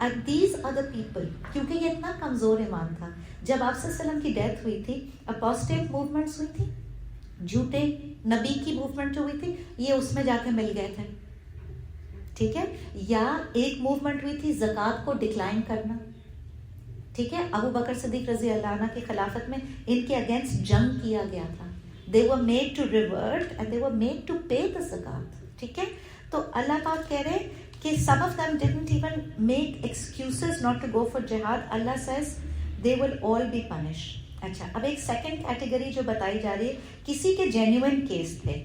And these are the people, کیونکہ یہ اتنا کمزور ایمان تھا. جب آپ صلی اللہ علیہ وسلم کی ڈیتھ ہوئی تھی, اپوسٹیٹ موومنٹس ہوئی تھی, جھوٹے نبی کی موومنٹ جو ہوئی تھی, یہ اس میں جا کے مل گئے تھے, ٹھیک ہے. یا ایک موومنٹ ہوئی تھی زکوٰۃ کو ڈکلائن کرنا, ٹھیک ہے. ابو بکر صدیق رضی اللہ عنہ کی خلافت میں ان کے اگینسٹ جنگ کیا گیا تھا. They were made to revert and they were made to pay the zakat, ٹھیک ہے. تو اللہ پاک کہہ رہے کہ some of them didn't even make excuses not to go for jihad. Allah says they will all be punished. اچھا, اب ایک سیکنڈ کیٹیگری جو بتائی جا رہی ہے, کسی کے جینوئن کیس تھے,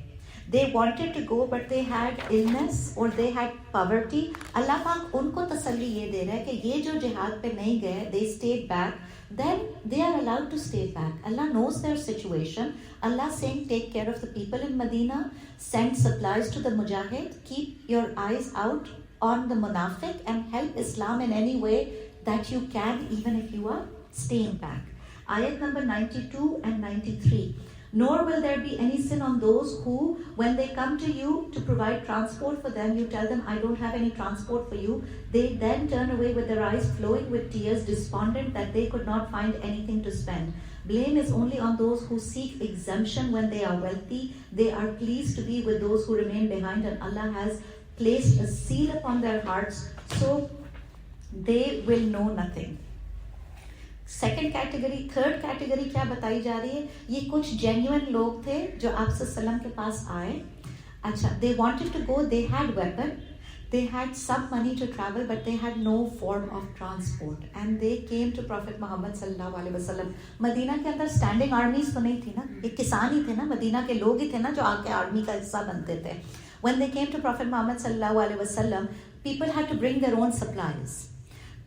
they wanted to go but they had illness or they had poverty. اللہ پاک ان کو تسلی یہ دے رہا ہے کہ یہ جو جہاد پہ نہیں گئے, they stayed back, then they are allowed to stay back. Allah knows their situation. Allah saying take care of the people in Medina, send supplies to the mujahid, keep your eyes out on the munafiq and help Islam in any way that you can, even if you are staying back. Ayat number 92 and 93. Nor will there be any sin on those who, when they come to you to provide transport for them, you tell them, I don't have any transport for you. They then turn away with their eyes flowing with tears, despondent that they could not find anything to spend. Blame is only on those who seek exemption when they are wealthy. They are pleased to be with those who remain behind, and Allah has placed a seal upon their hearts, so they will know nothing. Second category. Third category کیا بتائی جا رہی ہے, یہ کچھ genuine لوگ تھے جو آپ صلی اللہ علیہ وسلم کے پاس آئے. اچھا, they wanted to go, they had weapon, they had some money to travel, but they had no form of transport, and they came to Prophet Muhammad صلی اللہ علیہ وسلم. مدینہ کے اندر اسٹینڈنگ آرمیز تو نہیں تھی نا, ایک کسان ہی تھے نا, مدینہ کے لوگ ہی تھے نا جو آ کے آرمی کا حصہ بنتے تھے. When they came to Prophet Muhammad صلی اللہ علیہ وسلم, people had to bring their own supplies.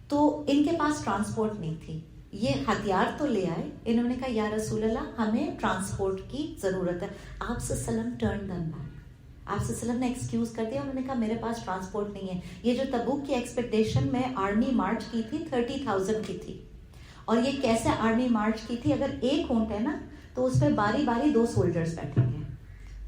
تو ان کے پاس ٹرانسپورٹ نہیں تھی. یہ ہتھیار تو لے آئے, انہوں نے کہا یا رسول اللہ ہمیں ٹرانسپورٹ کی ضرورت ہے. آپ صلی اللہ علیہ وسلم ٹرن دم بیک, آپ صلی اللہ علیہ وسلم نے ایکسکیوز کر دیا, انہوں نے کہا میرے پاس ٹرانسپورٹ نہیں ہے. یہ جو تبوک کی ایکسپیکٹیشن میں آرمی مارچ کی تھی 30,000 کی تھی, اور یہ کیسے آرمی مارچ کی تھی, اگر ایک اونٹ ہے نا تو اس پہ باری باری 2 سولجرز بیٹھے ہیں,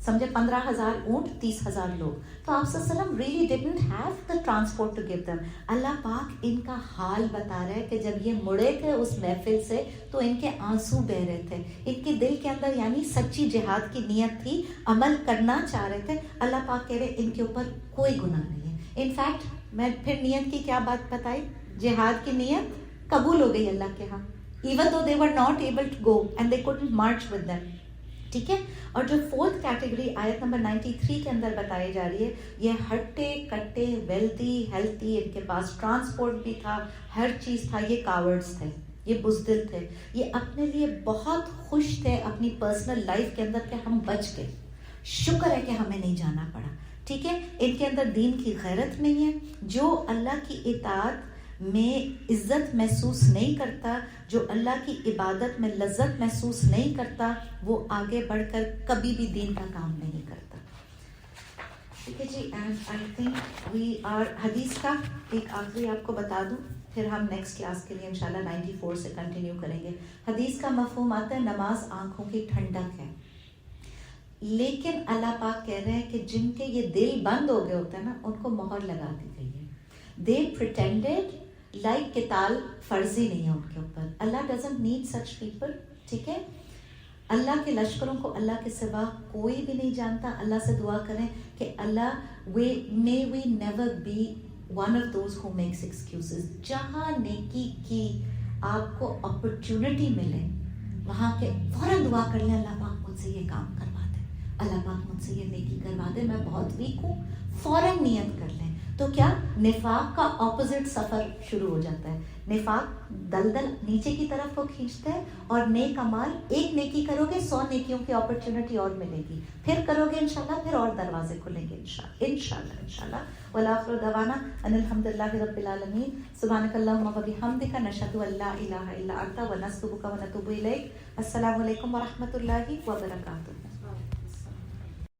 سمجھے 15,000 اونٹ 30,000 لوگ. تو آپ صلی اللہ علیہ وسلم really didn't have the transport to give them. اللہ پاک ان کا حال بتا رہا ہے کہ جب یہ مڑے تھے اس محفل سے تو ان کے آنسو بہ رہے تھے, ان کے دل کے اندر یعنی سچی جہاد کی نیت تھی, عمل کرنا چاہ رہے تھے. اللہ پاک کہہ رہے ان کے اوپر کوئی گناہ نہیں ہے. ان فیکٹ میں پھر نیت کی کیا بات بتائی, جہاد کی نیت قبول ہو گئی اللہ کے ہاں, even though they were not able to go and they couldn't march with them, ٹھیک ہے. اور جو فورتھ کیٹیگری آیت نمبر 93 کے اندر بتائی جا رہی ہے, یہ ہٹے کٹے ویلدی ہیلتھی, ان کے پاس ٹرانسپورٹ بھی تھا, ہر چیز تھا, یہ کاورڈز تھے, یہ بزدل تھے, یہ اپنے لیے بہت خوش تھے اپنی پرسنل لائف کے اندر کہ ہم بچ گئے, شکر ہے کہ ہمیں نہیں جانا پڑا, ٹھیک ہے. ان کے اندر دین کی غیرت نہیں ہے, جو اللہ کی اطاعت میں عزت محسوس نہیں کرتا, جو اللہ کی عبادت میں لذت محسوس نہیں کرتا, وہ آگے بڑھ کر کبھی بھی دین کا کام نہیں کرتا. ٹھیک ہے جی. And I think we are, حدیث کا ایک آخری آپ کو بتا دوں, پھر ہم نیکسٹ کلاس کے لیے انشاءاللہ 94 سے کنٹینیو کریں گے. حدیث کا مفہوم آتا ہے نماز آنکھوں کی ٹھنڈک ہے, لیکن اللہ پاک کہہ رہے ہیں کہ جن کے یہ دل بند ہو گئے ہوتے ہیں نا, ان کو مہر لگا دی گئی ہے. They pretended like قتال فرضی نہیں ہے ان کے اوپر. اللہ doesn't need such people, ٹھیک ہے. اللہ کے لشکروں کو اللہ کے سوا کوئی بھی نہیں جانتا. اللہ سے دعا کریں کہ اللہ may we never be one of those who makes excuses. جہاں نیکی کی آپ کو اپرچونٹی ملے وہاں کے فوراً دعا کر لیں, اللہ پاک مجھ سے یہ کام کروا دے, اللہ پاک مجھ سے یہ نیکی کروا دے, میں بہت ویک ہوں, فوراً نیت کر لیں. تو کیا نفاق کا اپوزٹ سفر شروع ہو جاتا ہے. نفاق دلدل نیچے کی طرف کو کھینچتا ہے, اور نیک اعمال, ایک نیکی کرو گے 100 نیکیوں کی اپرچونٹی اور ملے گی, پھر کرو گے انشاءاللہ پھر اور دروازے کھلیں گے انشاءاللہ. والآخر دعوانا ان الحمدللہ رب العالمین. سبحانک اللہم و بحمدک, نشہد ان لا الہ الا انت ونستغفرک ونتوب الیک. السلام علیکم ورحمۃ اللہ وبرکاتہ.